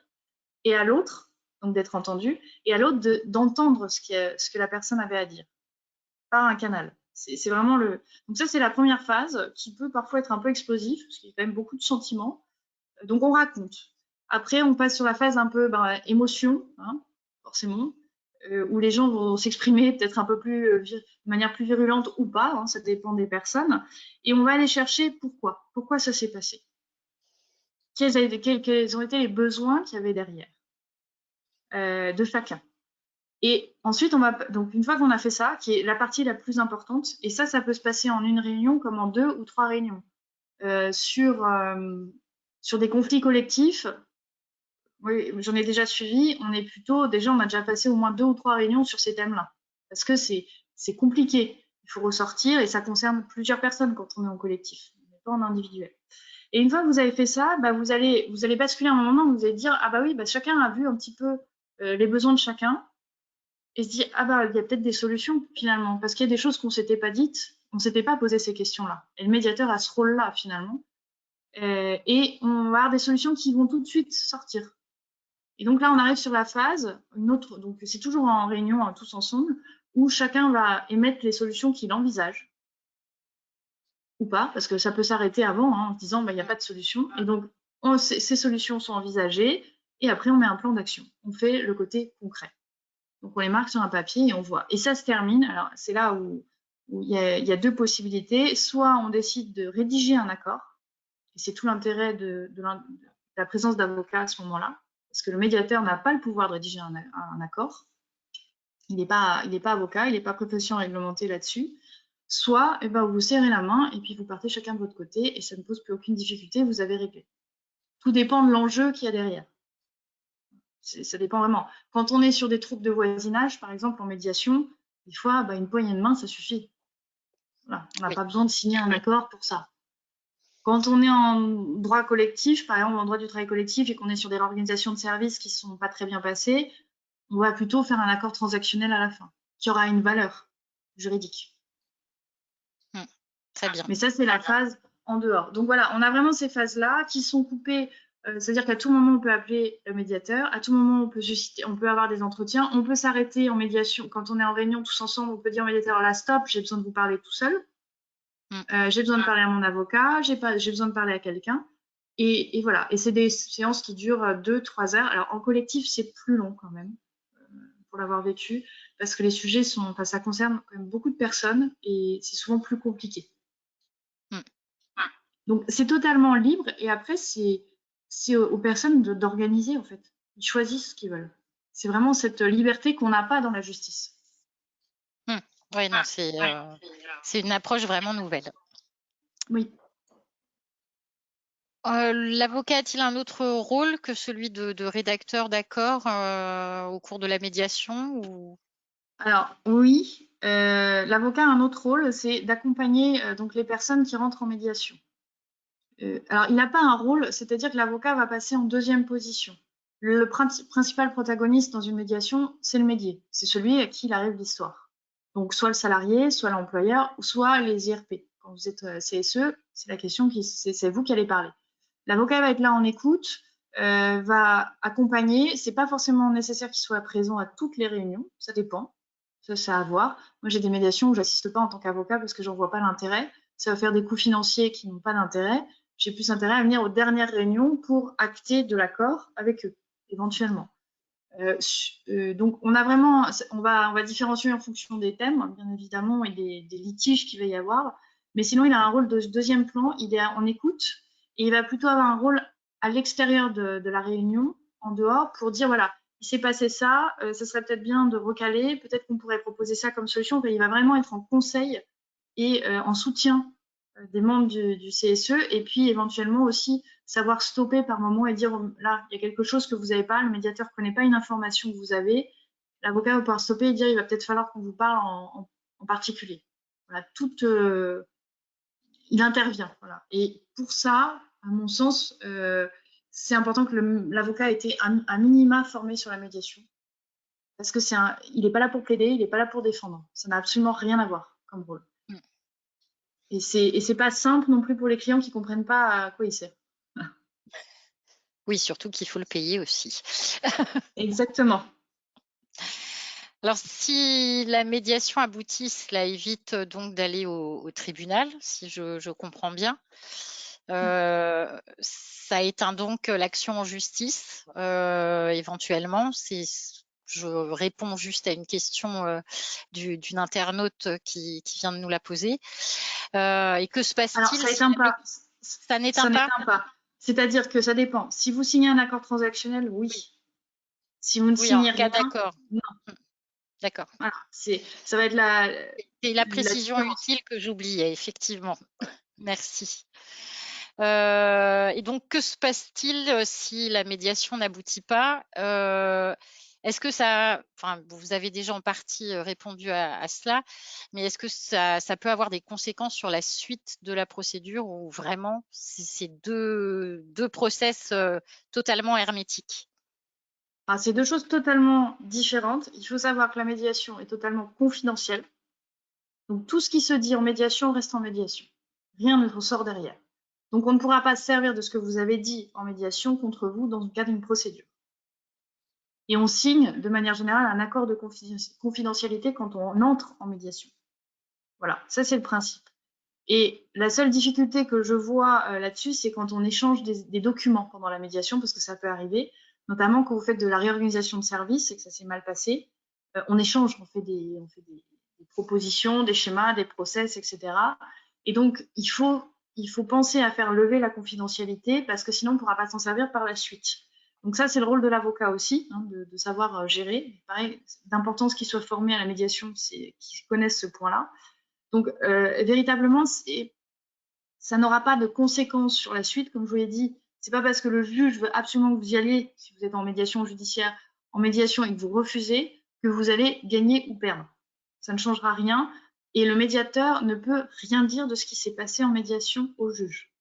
et à l'autre, donc d'être entendu, et à l'autre d'entendre ce que la personne avait à dire, par un canal. C'est vraiment le... Donc ça, c'est la première phase, qui peut parfois être un peu explosive, parce qu'il y a quand même beaucoup de sentiments. Donc on raconte. Après, on passe sur la phase un peu émotion, hein, forcément, où les gens vont s'exprimer peut-être un peu plus de manière plus virulente ou pas, hein, ça dépend des personnes. Et on va aller chercher pourquoi ça s'est passé. Quels ont été les besoins qu'il y avait derrière de chacun. Et ensuite, donc une fois qu'on a fait ça, qui est la partie la plus importante, et ça peut se passer en une réunion comme en 2 ou 3 réunions, sur des conflits collectifs. Oui, j'en ai déjà suivi. On a déjà passé au moins 2 ou 3 réunions sur ces thèmes-là. Parce que c'est compliqué. Il faut ressortir et ça concerne plusieurs personnes quand on est en collectif, on n'est pas en individuel. Et une fois que vous avez fait ça, vous allez basculer à un moment où vous allez dire, ah bah oui, chacun a vu un petit peu les besoins de chacun et se dire, ah bah il y a peut-être des solutions finalement, parce qu'il y a des choses qu'on s'était pas dites, on s'était pas posé ces questions-là. Et le médiateur a ce rôle-là finalement. Et on va avoir des solutions qui vont tout de suite sortir. Et donc là, on arrive sur la phase, donc c'est toujours en réunion, hein, tous ensemble, où chacun va émettre les solutions qu'il envisage, ou pas, parce que ça peut s'arrêter avant, hein, en se disant, il n'y a pas de solution. Et donc, ces solutions sont envisagées, et après, on met un plan d'action. On fait le côté concret. Donc, on les marque sur un papier et on voit. Et ça se termine. Alors, c'est là où il y a 2 possibilités. Soit on décide de rédiger un accord, et c'est tout l'intérêt de la présence d'avocats à ce moment-là, parce que le médiateur n'a pas le pouvoir de rédiger un accord. Il n'est pas avocat, il n'est pas profession réglementée là-dessus. Soit vous vous serrez la main et puis vous partez chacun de votre côté et ça ne pose plus aucune difficulté, vous avez réglé. Tout dépend de l'enjeu qu'il y a derrière. Ça dépend vraiment. Quand on est sur des troubles de voisinage, par exemple en médiation, des fois, une poignée de main, ça suffit. Voilà. On n'a pas besoin de signer un accord pour ça. Quand on est en droit collectif, par exemple en droit du travail collectif et qu'on est sur des organisations de services qui ne sont pas très bien passées, on va plutôt faire un accord transactionnel à la fin, qui aura une valeur juridique. Très bien. Mais ça, c'est la phase en dehors. Donc voilà, on a vraiment ces phases-là qui sont coupées. C'est-à-dire qu'à tout moment, on peut appeler le médiateur. À tout moment, on peut avoir des entretiens. On peut s'arrêter en médiation. Quand on est en réunion tous ensemble, on peut dire au médiateur, là, stop, j'ai besoin de vous parler tout seul. J'ai besoin de parler à mon avocat. J'ai besoin de parler à quelqu'un. Et voilà. Et c'est des séances qui durent 2-3 heures. Alors, en collectif, c'est plus long quand même, pour l'avoir vécu, parce que les sujets ça concerne quand même beaucoup de personnes et c'est souvent plus compliqué. Donc, c'est totalement libre et après, c'est aux personnes d'organiser, en fait. Ils choisissent ce qu'ils veulent. C'est vraiment cette liberté qu'on n'a pas dans la justice. Oui, non, c'est une approche vraiment nouvelle. Oui. L'avocat a-t-il un autre rôle que celui de rédacteur d'accord au cours de la médiation ou... Alors, oui. L'avocat a un autre rôle, c'est d'accompagner donc les personnes qui rentrent en médiation. Alors, il n'a pas un rôle, c'est-à-dire que l'avocat va passer en deuxième position. Le principal protagoniste dans une médiation, c'est le médié. C'est celui à qui il arrive l'histoire. Donc, soit le salarié, soit l'employeur, ou soit les IRP. Quand vous êtes CSE, c'est la question c'est vous qui allez parler. L'avocat va être là en écoute, va accompagner. C'est pas forcément nécessaire qu'il soit présent à toutes les réunions, ça dépend. Ça, c'est à voir. Moi, j'ai des médiations où j'assiste pas en tant qu'avocat parce que j'en vois pas l'intérêt. Ça va faire des coûts financiers qui n'ont pas d'intérêt. J'ai plus intérêt à venir aux dernières réunions pour acter de l'accord avec eux, éventuellement. Donc, on va différencier en fonction des thèmes, bien évidemment, et des litiges qu'il va y avoir. Mais sinon, il a un rôle de deuxième plan. Il est en écoute et il va plutôt avoir un rôle à l'extérieur de la réunion, en dehors, pour dire voilà, il s'est passé ça, ça serait peut-être bien de recaler, peut-être qu'on pourrait proposer ça comme solution. Il va vraiment être en conseil et en soutien des membres du CSE et puis éventuellement aussi savoir stopper par moment et dire là, il y a quelque chose que vous n'avez pas, le médiateur ne connaît pas une information que vous avez, l'avocat va pouvoir stopper et dire il va peut-être falloir qu'on vous parle en particulier. Voilà, il intervient. Voilà. Et pour ça, à mon sens, c'est important que l'avocat ait été un minima formé sur la médiation. Parce que il n'est pas là pour plaider, il n'est pas là pour défendre. Ça n'a absolument rien à voir comme rôle. Mm. Et c'est pas simple non plus pour les clients qui ne comprennent pas à quoi il sert. Oui, surtout qu'il faut le payer aussi. Exactement. Alors, si la médiation aboutit, cela évite donc d'aller au tribunal, si je comprends bien. Ça éteint donc l'action en justice, éventuellement. Je réponds juste à une question d'une internaute qui vient de nous la poser. Et que se passe-t-il? Alors, ça n'éteint pas. Ça n'éteint pas. C'est-à-dire que ça dépend. Si vous signez un accord transactionnel, oui. Si vous ne signez rien, d'accord. Non. D'accord. Voilà, ça va être c'est la précision utile que j'oubliais, effectivement. Merci. Et donc, que se passe-t-il si la médiation n'aboutit pas? Est-ce que vous avez déjà en partie répondu à cela, mais est-ce que ça peut avoir des conséquences sur la suite de la procédure ou vraiment c'est deux process totalement hermétiques? C'est deux choses totalement différentes. Il faut savoir que la médiation est totalement confidentielle. Donc, tout ce qui se dit en médiation reste en médiation. Rien ne ressort derrière. Donc, on ne pourra pas se servir de ce que vous avez dit en médiation contre vous dans le cadre d'une procédure. Et on signe de manière générale un accord de confidentialité quand on entre en médiation. Voilà, ça c'est le principe. Et la seule difficulté que je vois là-dessus, c'est quand on échange des documents pendant la médiation, parce que ça peut arriver, notamment quand vous faites de la réorganisation de service et que ça s'est mal passé. On échange, on fait des propositions, des schémas, des process, etc. Et donc, il faut penser à faire lever la confidentialité parce que sinon, on ne pourra pas s'en servir par la suite. Donc ça, c'est le rôle de l'avocat aussi, hein, de savoir gérer. Pareil, d'importance qu'ils soient formés à la médiation, qu'ils connaissent ce point-là. Donc, véritablement, ça n'aura pas de conséquences sur la suite. Comme je vous l'ai dit, c'est pas parce que le juge veut absolument que vous y alliez, si vous êtes en médiation judiciaire, en médiation et que vous refusez, que vous allez gagner ou perdre. Ça ne changera rien. Et le médiateur ne peut rien dire de ce qui s'est passé en médiation au juge.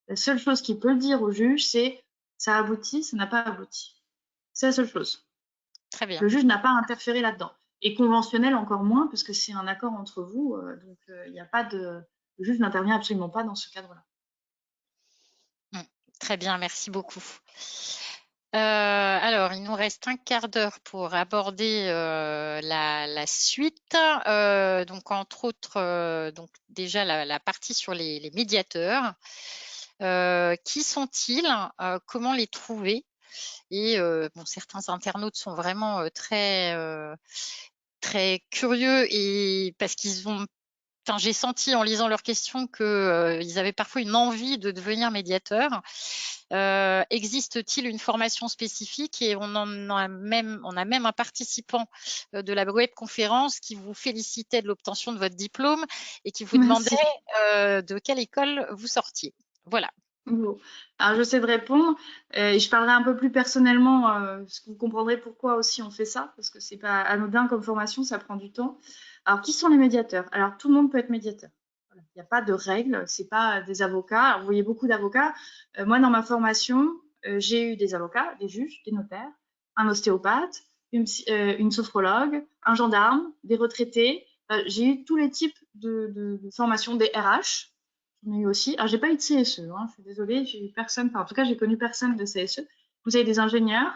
La seule chose qu'il peut dire au juge, c'est ça a abouti, ça n'a pas abouti. C'est la seule chose. Très bien. Le juge n'a pas interféré là-dedans. Et conventionnel encore moins, parce que c'est un accord entre vous. Donc, il n'y a pas de... Le juge n'intervient absolument pas dans ce cadre-là. Très bien, merci beaucoup. Alors, il nous reste un quart d'heure pour aborder la suite. Donc, entre autres, donc déjà la partie sur les médiateurs. Qui sont-ils? Comment les trouver? Et certains internautes sont vraiment très curieux et parce qu'ils ont j'ai senti en lisant leurs questions qu'ils avaient parfois une envie de devenir médiateur. Existe-t-il une formation spécifique? Et on a même un participant de la webconférence qui vous félicitait de l'obtention de votre diplôme et qui vous demandait de quelle école vous sortiez. Voilà. Bon. Alors, j'essaie de répondre. Je parlerai un peu plus personnellement, parce que vous comprendrez pourquoi aussi on fait ça, parce que c'est pas anodin comme formation, ça prend du temps. Alors, qui sont les médiateurs? Alors, tout le monde peut être médiateur. Voilà. Il n'y a pas de règles, c'est pas des avocats. Alors, vous voyez beaucoup d'avocats. Moi, dans ma formation, j'ai eu des avocats, des juges, des notaires, un ostéopathe, une sophrologue, un gendarme, des retraités. J'ai eu tous les types de formations, des RH. J'en ai eu aussi. Alors, j'ai pas eu de CSE, hein, je suis désolée, j'ai eu personne, enfin, en tout cas, j'ai connu personne de CSE. Vous avez des ingénieurs.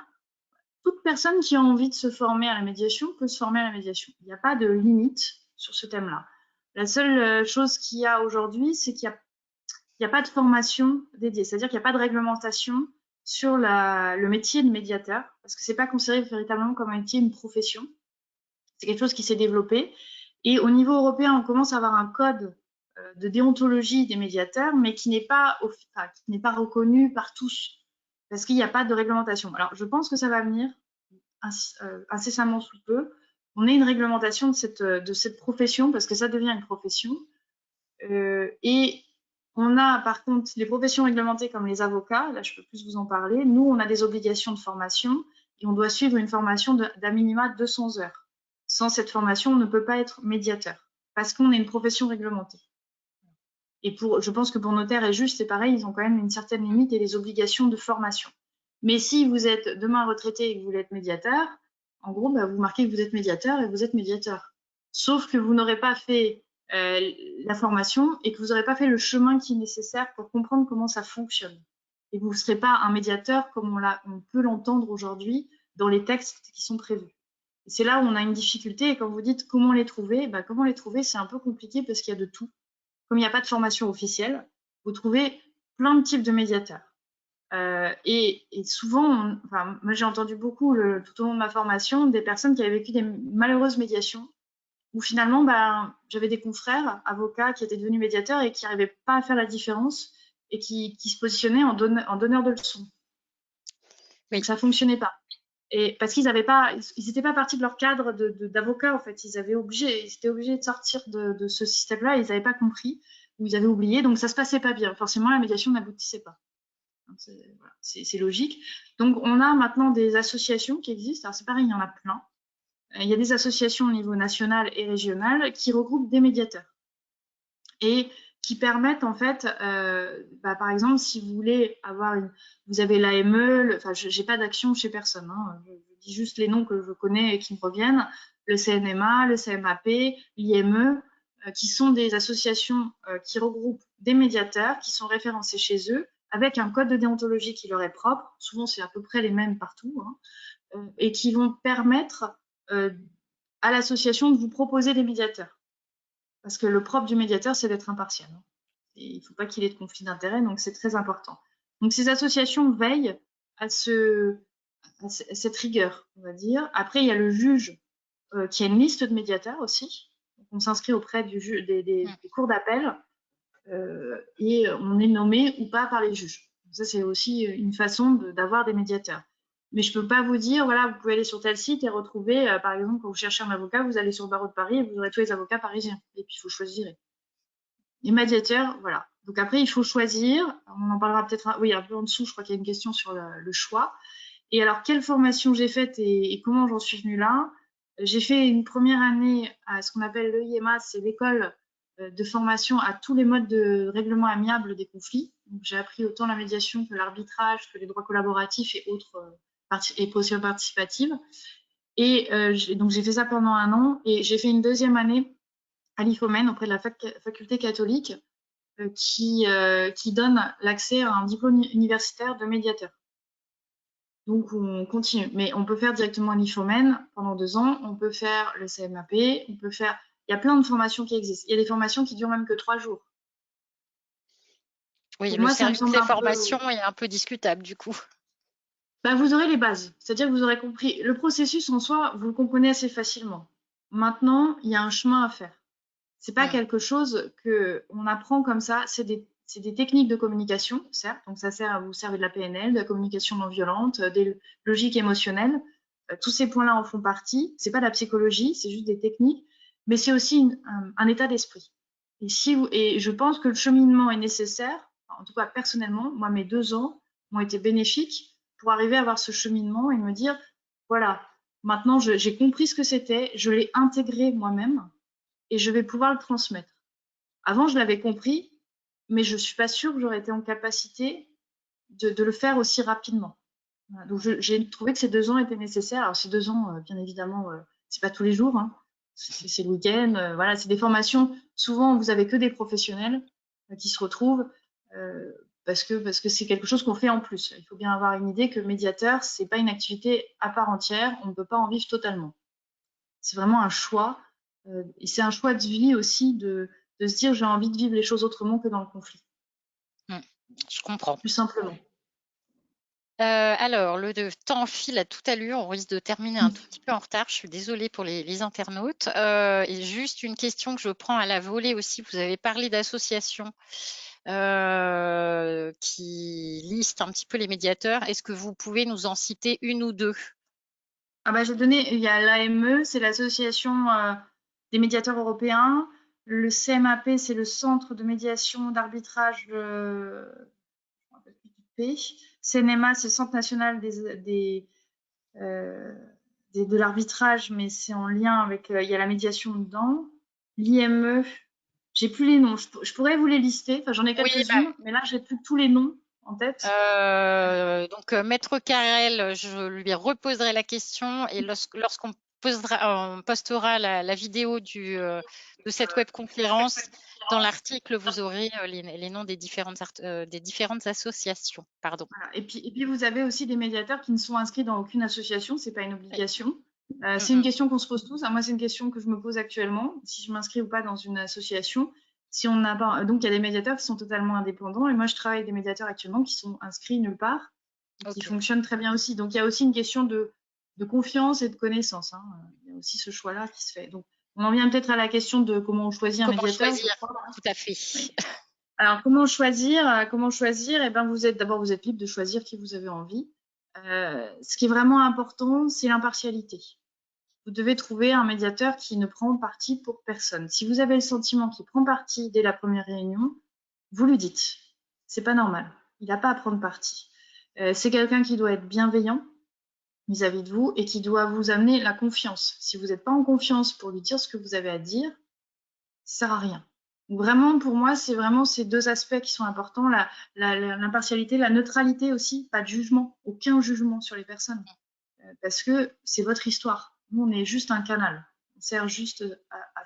Toute personne qui a envie de se former à la médiation peut se former à la médiation. Il n'y a pas de limite sur ce thème-là. La seule chose qu'il y a aujourd'hui, c'est qu'il n'y a pas de formation dédiée, c'est-à-dire qu'il n'y a pas de réglementation sur le métier de médiateur, parce que c'est pas considéré véritablement comme un métier, une profession. C'est quelque chose qui s'est développé. Et au niveau européen, on commence à avoir un code de déontologie des médiateurs, mais qui n'est pas reconnu par tous, parce qu'il n'y a pas de réglementation. Alors, je pense que ça va venir incessamment sous peu. On ait une réglementation de cette profession, parce que ça devient une profession. Et on a, par contre, les professions réglementées comme les avocats, là, je peux plus vous en parler. Nous, on a des obligations de formation et on doit suivre une formation d'à minima 200 heures. Sans cette formation, on ne peut pas être médiateur, parce qu'on est une profession réglementée. Et je pense que pour notaires et juges, c'est pareil, ils ont quand même une certaine limite et des obligations de formation. Mais si vous êtes demain retraité et que vous voulez être médiateur, en gros, bah, vous marquez que vous êtes médiateur et vous êtes médiateur. Sauf que vous n'aurez pas fait la formation et que vous n'aurez pas fait le chemin qui est nécessaire pour comprendre comment ça fonctionne. Et vous ne serez pas un médiateur comme on peut l'entendre aujourd'hui dans les textes qui sont prévus. C'est là où on a une difficulté. Et quand vous dites comment les trouver, bah, comment les trouver, c'est un peu compliqué parce qu'il y a de tout. Comme il n'y a pas de formation officielle, vous trouvez plein de types de médiateurs. Et souvent, moi j'ai entendu beaucoup tout au long de ma formation des personnes qui avaient vécu des malheureuses médiations où finalement j'avais des confrères avocats qui étaient devenus médiateurs et qui n'arrivaient pas à faire la différence et qui se positionnaient en donneur de leçons. Oui. Donc ça ne fonctionnait pas. Et parce qu'ils n'étaient pas partis de leur cadre d'avocat en fait, ils étaient obligés de sortir de ce système-là, ils n'avaient pas compris ou ils avaient oublié, donc ça se passait pas bien. Forcément, la médiation n'aboutissait pas. C'est logique. Donc, on a maintenant des associations qui existent. Alors, c'est pareil, il y en a plein. Il y a des associations au niveau national et régional qui regroupent des médiateurs et qui permettent, en fait, par exemple, si vous voulez vous avez l'AME, je n'ai pas d'action chez personne, hein, je dis juste les noms que je connais et qui me reviennent, le CNMA, le CMAP, l'IME, qui sont des associations qui regroupent des médiateurs qui sont référencés chez eux, avec un code de déontologie qui leur est propre, souvent c'est à peu près les mêmes partout, hein, et qui vont permettre à l'association de vous proposer des médiateurs. Parce que le propre du médiateur, c'est d'être impartial. Hein. Et il ne faut pas qu'il ait de conflit d'intérêts, donc c'est très important. Donc ces associations veillent à cette rigueur, on va dire. Après, il y a le juge qui a une liste de médiateurs aussi. Donc, on s'inscrit auprès des cours d'appel. Et on est nommé ou pas par les juges. Ça, c'est aussi une façon d'avoir des médiateurs. Mais je ne peux pas vous dire, voilà, vous pouvez aller sur tel site et retrouver, par exemple, quand vous cherchez un avocat, vous allez sur le barreau de Paris et vous aurez tous les avocats parisiens. Et puis, il faut choisir. Les médiateurs, voilà. Donc après, il faut choisir. On en parlera peut-être un peu en dessous, je crois qu'il y a une question sur le choix. Et alors, quelle formation j'ai faite et comment j'en suis venue là? J'ai fait une première année à ce qu'on appelle l'EIMA, c'est l'école de formation à tous les modes de règlement amiable des conflits. J'ai appris autant la médiation que l'arbitrage, que les droits collaboratifs et autres et procédures participatives. Et donc j'ai fait ça pendant 1 an et j'ai fait une deuxième année à l'IFOMEN auprès de la faculté catholique qui donne l'accès à un diplôme universitaire de médiateur. Donc on continue, mais on peut faire directement l'IFOMEN pendant 2 ans, on peut faire le CMAP, on peut faire. Il y a plein de formations qui existent. Il y a des formations qui durent même que 3 jours. Oui, donc le sérieux de ces formations est un peu discutable du coup. Vous aurez les bases, c'est-à-dire que vous aurez compris. Le processus en soi, vous le comprenez assez facilement. Maintenant, il y a un chemin à faire. C'est pas quelque chose qu'on apprend comme ça, c'est des techniques de communication, certes, donc ça sert à vous servir de la PNL, de la communication non violente, des logiques émotionnelles. Tous ces points-là en font partie. C'est pas de la psychologie, c'est juste des techniques, mais c'est aussi un état d'esprit. Et je pense que le cheminement est nécessaire. En tout cas, personnellement, moi, mes 2 ans m'ont été bénéfiques pour arriver à avoir ce cheminement et me dire, voilà, maintenant j'ai compris ce que c'était, je l'ai intégré moi-même et je vais pouvoir le transmettre. Avant, je l'avais compris, mais je ne suis pas sûre que j'aurais été en capacité de le faire aussi rapidement. Voilà, donc, j'ai trouvé que ces 2 ans étaient nécessaires. Alors, ces 2 ans, bien évidemment, c'est pas tous les jours, hein. C'est le week-end. Voilà, c'est des formations. Souvent, vous avez que des professionnels qui se retrouvent parce que c'est quelque chose qu'on fait en plus. Il faut bien avoir une idée que médiateur, c'est pas une activité à part entière. On ne peut pas en vivre totalement. C'est vraiment un choix. Et c'est un choix de vie aussi de se dire j'ai envie de vivre les choses autrement que dans le conflit. Je comprends. Plus simplement. Alors, le temps file à toute allure. On risque de terminer un tout petit peu en retard. Je suis désolée pour les internautes. Et juste une question que je prends à la volée aussi. Vous avez parlé d'associations qui listent un petit peu les médiateurs. Est-ce que vous pouvez nous en citer une ou deux? J'ai donné, il y a l'AME, c'est l'association des médiateurs européens. Le CMAP, c'est le centre de médiation d'arbitrage de CNMA, c'est le centre national de l'arbitrage, mais c'est en lien avec, il y a la médiation dedans. L'IME, j'ai plus les noms, je pourrais vous les lister, j'en ai quelques-unes, mais là j'ai plus tous les noms en tête? Maître Carrel, je lui reposerai la question et lorsqu'on on postera la vidéo de cette webconférence, dans l'article, vous aurez les noms des différentes associations. Pardon. Voilà. Et puis, vous avez aussi des médiateurs qui ne sont inscrits dans aucune association, c'est pas une obligation. Oui. C'est une question qu'on se pose tous. Moi, c'est une question que je me pose actuellement, si je m'inscris ou pas dans une association. Si on n'a pas... Donc, il y a des médiateurs qui sont totalement indépendants. Et moi, je travaille avec des médiateurs actuellement qui sont inscrits nulle part et qui fonctionnent très bien aussi. Donc, il y a aussi une question de confiance et de connaissance. Hein. Il y a aussi ce choix-là qui se fait. Donc, on en vient peut-être à la question de comment on choisit un médiateur. Choisir, tout à fait. Oui. Alors, comment choisir? Eh ben, vous êtes libre de choisir qui vous avez envie. Ce qui est vraiment important, c'est l'impartialité. Vous devez trouver un médiateur qui ne prend parti pour personne. Si vous avez le sentiment qu'il prend parti dès la première réunion, vous lui dites. C'est pas normal. Il n'a pas à prendre parti. C'est quelqu'un qui doit être bienveillant vis-à-vis de vous et qui doit vous amener la confiance. Si vous n'êtes pas en confiance pour lui dire ce que vous avez à dire, ça sert à rien. Donc vraiment, pour moi, c'est vraiment ces deux aspects qui sont importants, l'impartialité, la neutralité aussi, pas de jugement, aucun jugement sur les personnes, parce que c'est votre histoire. Nous, on est juste un canal. On sert juste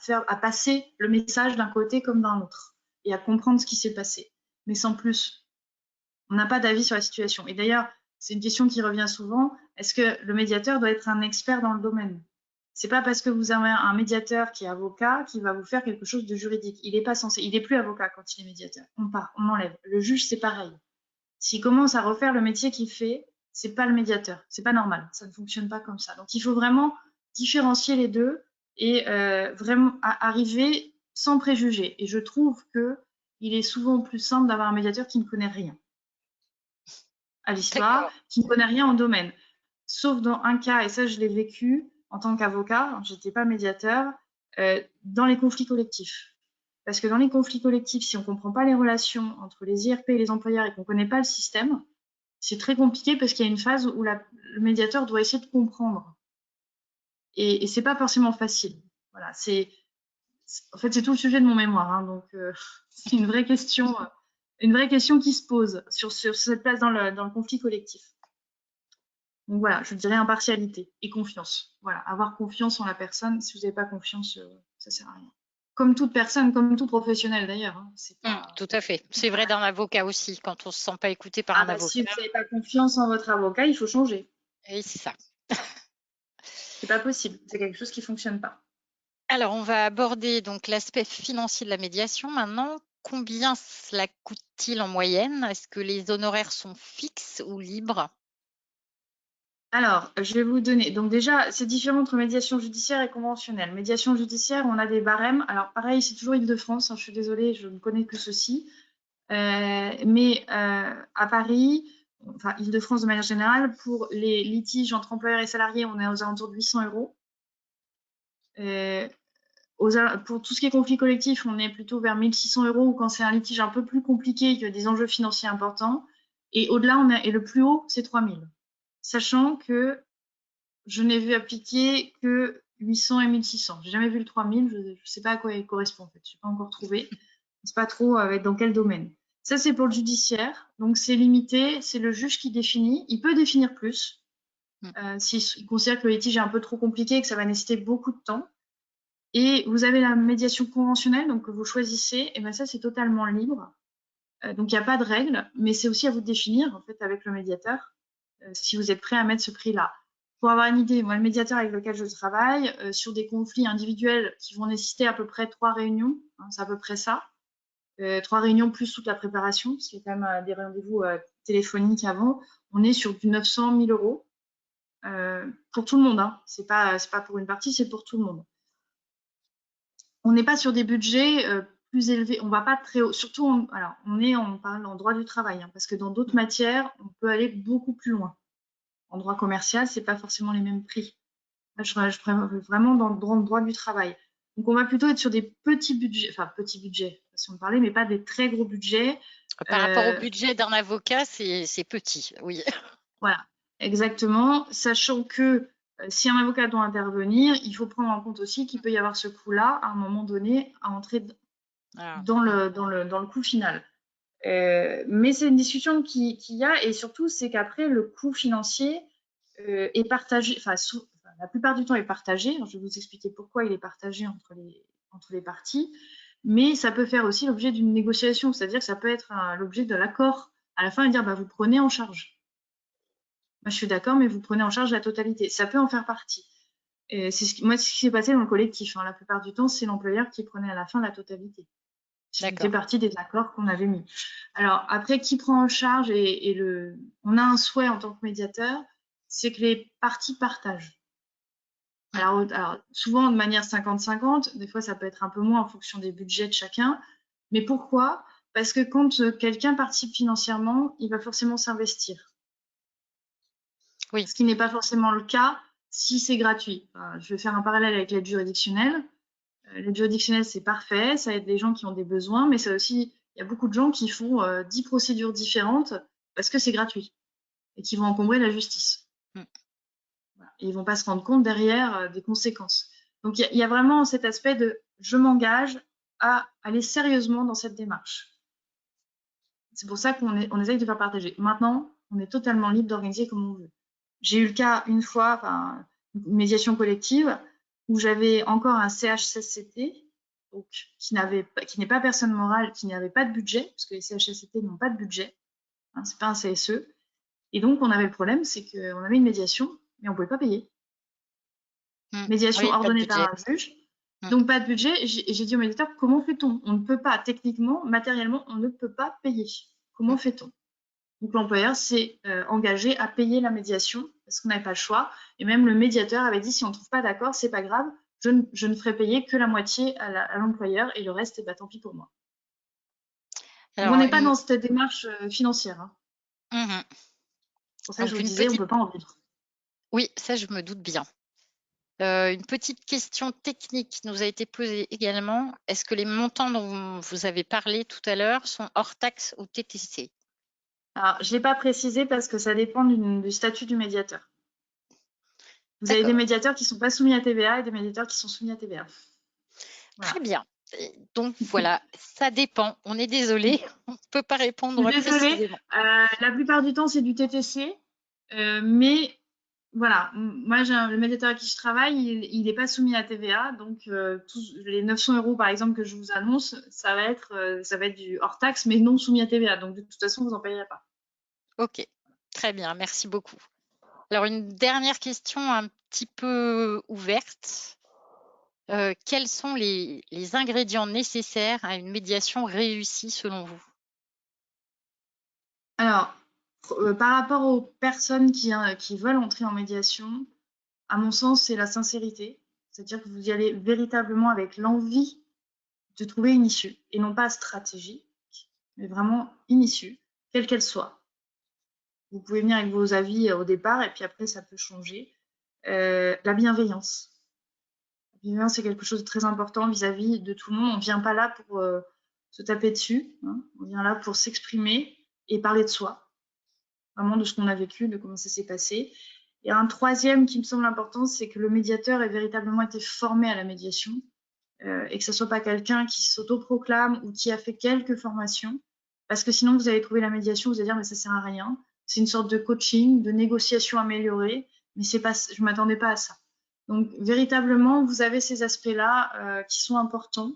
à passer le message d'un côté comme d'un autre et à comprendre ce qui s'est passé, mais sans plus. On n'a pas d'avis sur la situation. Et d'ailleurs, c'est une question qui revient souvent. Est-ce que le médiateur doit être un expert dans le domaine? C'est pas parce que vous avez un médiateur qui est avocat qui va vous faire quelque chose de juridique. Il n'est pas censé. Il n'est plus avocat quand il est médiateur. On part, on enlève. Le juge, c'est pareil. S'il commence à refaire le métier qu'il fait, c'est pas le médiateur. C'est pas normal. Ça ne fonctionne pas comme ça. Donc, il faut vraiment différencier les deux et vraiment arriver sans préjugés. Et je trouve que il est souvent plus simple d'avoir un médiateur qui ne connaît rien à l'histoire, qui ne connaît rien au domaine. Sauf dans un cas, et ça je l'ai vécu en tant qu'avocat, je n'étais pas médiateur, dans les conflits collectifs. Parce que dans les conflits collectifs, si on ne comprend pas les relations entre les IRP et les employeurs et qu'on ne connaît pas le système, c'est très compliqué parce qu'il y a une phase où le médiateur doit essayer de comprendre. Et ce n'est pas forcément facile. Voilà, en fait, c'est tout le sujet de mon mémoire. Hein, donc, c'est une vraie question qui se pose sur cette place dans le conflit collectif. Donc voilà, je dirais impartialité et confiance. Voilà, avoir confiance en la personne. Si vous n'avez pas confiance, ça ne sert à rien. Comme toute personne, comme tout professionnel d'ailleurs. Hein, tout à fait. C'est vrai d'un avocat aussi, quand on ne se sent pas écouté par un avocat. Si vous n'avez pas confiance en votre avocat, il faut changer. Oui, c'est ça. C'est pas possible. C'est quelque chose qui ne fonctionne pas. Alors, on va aborder donc l'aspect financier de la médiation maintenant. Combien cela coûte-t-il en moyenne? Est-ce que les honoraires sont fixes ou libres? Alors, je vais vous donner. Donc déjà, c'est différent entre médiation judiciaire et conventionnelle. Médiation judiciaire, on a des barèmes. Alors pareil, c'est toujours Île-de-France. Hein, je suis désolée, je ne connais que ceci. Mais à Paris, enfin Île-de-France de manière générale, pour les litiges entre employeurs et salariés, on est aux alentours de 800 €. Pour tout ce qui est conflit collectif, on est plutôt vers 1 600 € ou quand c'est un litige un peu plus compliqué, qu'il y a des enjeux financiers importants. Et au-delà, et le plus haut, c'est 3 000. Sachant que je n'ai vu appliquer que 800 et 1 600. J'ai jamais vu le 3 000, je ne sais pas à quoi il correspond en fait. Je n'ai pas encore trouvé. Je ne sais pas trop dans quel domaine. Ça, c'est pour le judiciaire. Donc, c'est limité. C'est le juge qui définit. Il peut définir plus s'il considère que le litige est un peu trop compliqué et que ça va nécessiter beaucoup de temps. Et vous avez la médiation conventionnelle, donc que vous choisissez. Et bien ça, c'est totalement libre. Donc, il n'y a pas de règle, mais c'est aussi à vous de définir en fait avec le médiateur si vous êtes prêt à mettre ce prix-là. Pour avoir une idée, moi, le médiateur avec lequel je travaille, sur des conflits individuels qui vont nécessiter à peu près 3 réunions, hein, c'est à peu près ça, 3 réunions plus toute la préparation, parce qu'il y a quand même des rendez-vous téléphoniques avant, on est sur du 900 000 € pour tout le monde. Hein. C'est pas pour une partie, c'est pour tout le monde. On n'est pas sur des budgets plus élevés, on va pas très haut. Surtout, on parle en droit du travail, hein, parce que dans d'autres matières, on peut aller beaucoup plus loin. En droit commercial, c'est pas forcément les mêmes prix. Là, je vraiment dans le droit du travail. Donc, on va plutôt être sur des petits budgets, façon de parler, mais pas des très gros budgets. Par rapport au budget d'un avocat, c'est petit, oui. Voilà, exactement. Sachant que si un avocat doit intervenir, il faut prendre en compte aussi qu'il peut y avoir ce coût-là, à un moment donné, à entrer dans le coût final. Mais c'est une discussion qu'il y a, et surtout, c'est qu'après, le coût financier est partagé, enfin, la plupart du temps est partagé. Alors, je vais vous expliquer pourquoi il est partagé entre les parties, mais ça peut faire aussi l'objet d'une négociation, c'est-à-dire que ça peut être l'objet de l'accord à la fin et dire bah, vous prenez en charge. Moi, je suis d'accord, mais vous prenez en charge la totalité. Ça peut en faire partie. Moi, c'est ce qui s'est passé dans le collectif. La plupart du temps, c'est l'employeur qui prenait à la fin la totalité. Ça faisait partie des accords qu'on avait mis. Alors, après, qui prend en charge on a un souhait en tant que médiateur, c'est que les parties partagent. Alors, souvent de manière 50-50, des fois ça peut être un peu moins en fonction des budgets de chacun. Mais pourquoi? Parce que quand quelqu'un participe financièrement, il va forcément s'investir. Oui. Ce qui n'est pas forcément le cas si c'est gratuit. Je vais faire un parallèle avec l'aide juridictionnelle. L'aide juridictionnelle, c'est parfait, ça aide les gens qui ont des besoins, mais ça aussi, il y a beaucoup de gens qui font 10 procédures différentes parce que c'est gratuit et qui vont encombrer la justice. Voilà. Et ils ne vont pas se rendre compte derrière des conséquences. Donc, il y a vraiment cet aspect de je m'engage à aller sérieusement dans cette démarche. C'est pour ça qu'on essaye de faire partager. Maintenant, on est totalement libre d'organiser comme on veut. J'ai eu le cas une fois, une médiation collective, où j'avais encore un CHSCT, donc, qui n'est pas personne morale, qui n'avait pas de budget, parce que les CHSCT n'ont pas de budget, c'est pas un CSE. Et donc, on avait le problème, c'est qu'on avait une médiation, mais on ne pouvait pas payer. Médiation ordonnée par un juge, donc pas de budget. J'ai dit au médiateur, comment fait-on? On ne peut pas, techniquement, matériellement, on ne peut pas payer. Comment fait-on? Donc l'employeur s'est engagé à payer la médiation parce qu'on n'avait pas le choix. Et même le médiateur avait dit si on ne trouve pas d'accord, c'est pas grave, je ne ferai payer que la moitié à l'employeur et le reste, tant pis pour moi. Alors, on n'est pas dans cette démarche financière. C'est pour ça que je vous disais, on ne peut pas en vivre. Oui, ça je me doute bien. Une petite question technique nous a été posée également. Est-ce que les montants dont vous avez parlé tout à l'heure sont hors taxe ou TTC? Alors, je ne l'ai pas précisé parce que ça dépend du statut du médiateur. Vous avez des médiateurs qui ne sont pas soumis à TVA et des médiateurs qui sont soumis à TVA. Voilà. Très bien. Donc voilà, ça dépend. On est désolé, on ne peut pas répondre précisément. La plupart du temps, c'est du TTC, mais voilà, moi, le médiateur avec qui je travaille, il n'est pas soumis à TVA, donc les 900 € par exemple que je vous annonce, ça va être du hors taxe, mais non soumis à TVA, donc de toute façon, vous n'en payerez pas. Ok, très bien, merci beaucoup. Alors une dernière question un petit peu ouverte. Quels sont les ingrédients nécessaires à une médiation réussie selon vous? Alors, par rapport aux personnes qui veulent entrer en médiation, à mon sens, c'est la sincérité. C'est-à-dire que vous y allez véritablement avec l'envie de trouver une issue, et non pas stratégique, mais vraiment une issue, quelle qu'elle soit. Vous pouvez venir avec vos avis au départ, et puis après, ça peut changer. La bienveillance. La bienveillance, c'est quelque chose de très important vis-à-vis de tout le monde. On ne vient pas là pour se taper dessus. On vient là pour s'exprimer et parler de soi. Vraiment de ce qu'on a vécu, de comment ça s'est passé. Et un troisième qui me semble important, c'est que le médiateur ait véritablement été formé à la médiation et que ce ne soit pas quelqu'un qui s'autoproclame ou qui a fait quelques formations. Parce que sinon, vous allez trouver la médiation, vous allez dire mais ça ne sert à rien. C'est une sorte de coaching, de négociation améliorée, mais je ne m'attendais pas à ça. Donc, véritablement, vous avez ces aspects-là qui sont importants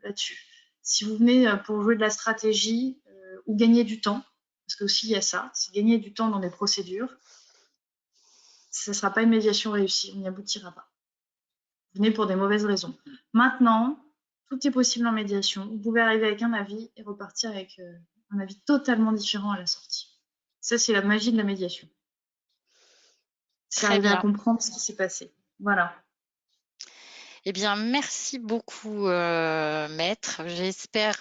là-dessus. Si vous venez pour jouer de la stratégie ou gagner du temps, parce qu'aussi il y a ça, c'est gagner du temps dans des procédures, ça ne sera pas une médiation réussie, on n'y aboutira pas. Vous venez pour des mauvaises raisons. Maintenant, tout est possible en médiation. Vous pouvez arriver avec un avis et repartir avec un avis totalement différent à la sortie. Ça, c'est la magie de la médiation. C'est arriver à comprendre ce qui s'est passé. Voilà. Eh bien, merci beaucoup, Maître. J'espère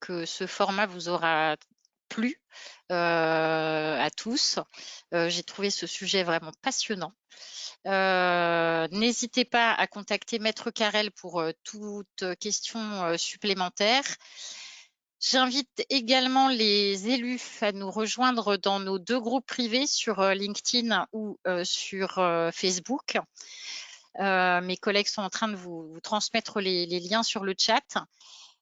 que ce format vous aura plu à tous. J'ai trouvé ce sujet vraiment passionnant. N'hésitez pas à contacter Maître Carrel pour toute question supplémentaire. J'invite également les élus à nous rejoindre dans nos 2 groupes privés sur LinkedIn ou sur Facebook. Mes collègues sont en train de vous transmettre les liens sur le chat.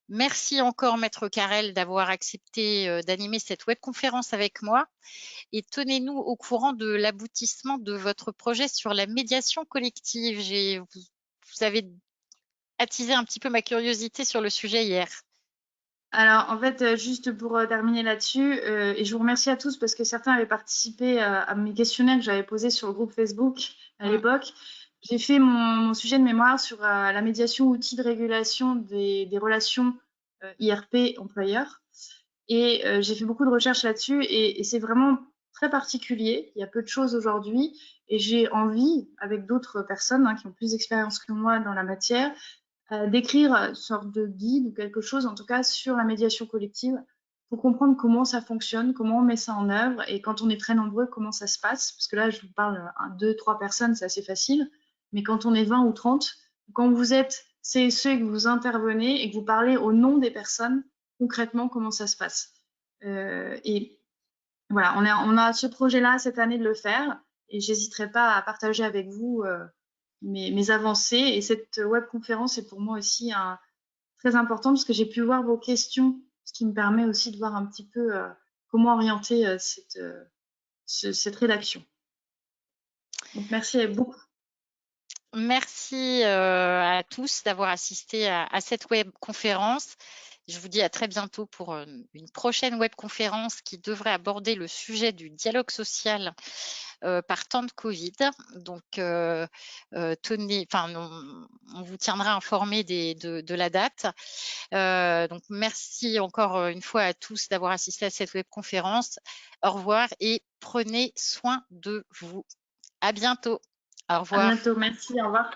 Merci encore, Maître Carrel, d'avoir accepté d'animer cette webconférence avec moi et tenez-nous au courant de l'aboutissement de votre projet sur la médiation collective. Vous avez attisé un petit peu ma curiosité sur le sujet hier. Alors, en fait, juste pour terminer là-dessus, et je vous remercie à tous parce que certains avaient participé à mes questionnaires que j'avais posés sur le groupe Facebook à Mm. l'époque. J'ai fait mon sujet de mémoire sur la médiation, outil de régulation des relations IRP employeur. Et j'ai fait beaucoup de recherches là-dessus et c'est vraiment très particulier. Il y a peu de choses aujourd'hui et j'ai envie, avec d'autres personnes qui ont plus d'expérience que moi dans la matière, d'écrire une sorte de guide ou quelque chose, en tout cas, sur la médiation collective pour comprendre comment ça fonctionne, comment on met ça en œuvre et quand on est très nombreux, comment ça se passe. Parce que là, je vous parle 2, 3 personnes, c'est assez facile. Mais quand on est 20 ou 30, quand vous êtes CSE et que vous intervenez et que vous parlez au nom des personnes, concrètement, comment ça se passe. Et voilà, on a ce projet-là cette année de le faire et j'hésiterai pas à partager avec vous mes avancées. Et cette webconférence est pour moi aussi très importante parce que j'ai pu voir vos questions, ce qui me permet aussi de voir un petit peu comment orienter cette rédaction. Donc, merci beaucoup. Merci à tous d'avoir assisté à cette webconférence. Je vous dis à très bientôt pour une prochaine webconférence qui devrait aborder le sujet du dialogue social par temps de Covid. Donc, on vous tiendra informé de la date. Donc, merci encore une fois à tous d'avoir assisté à cette webconférence. Au revoir et prenez soin de vous. À bientôt. Au À revoir. bientôt. Merci. Au revoir.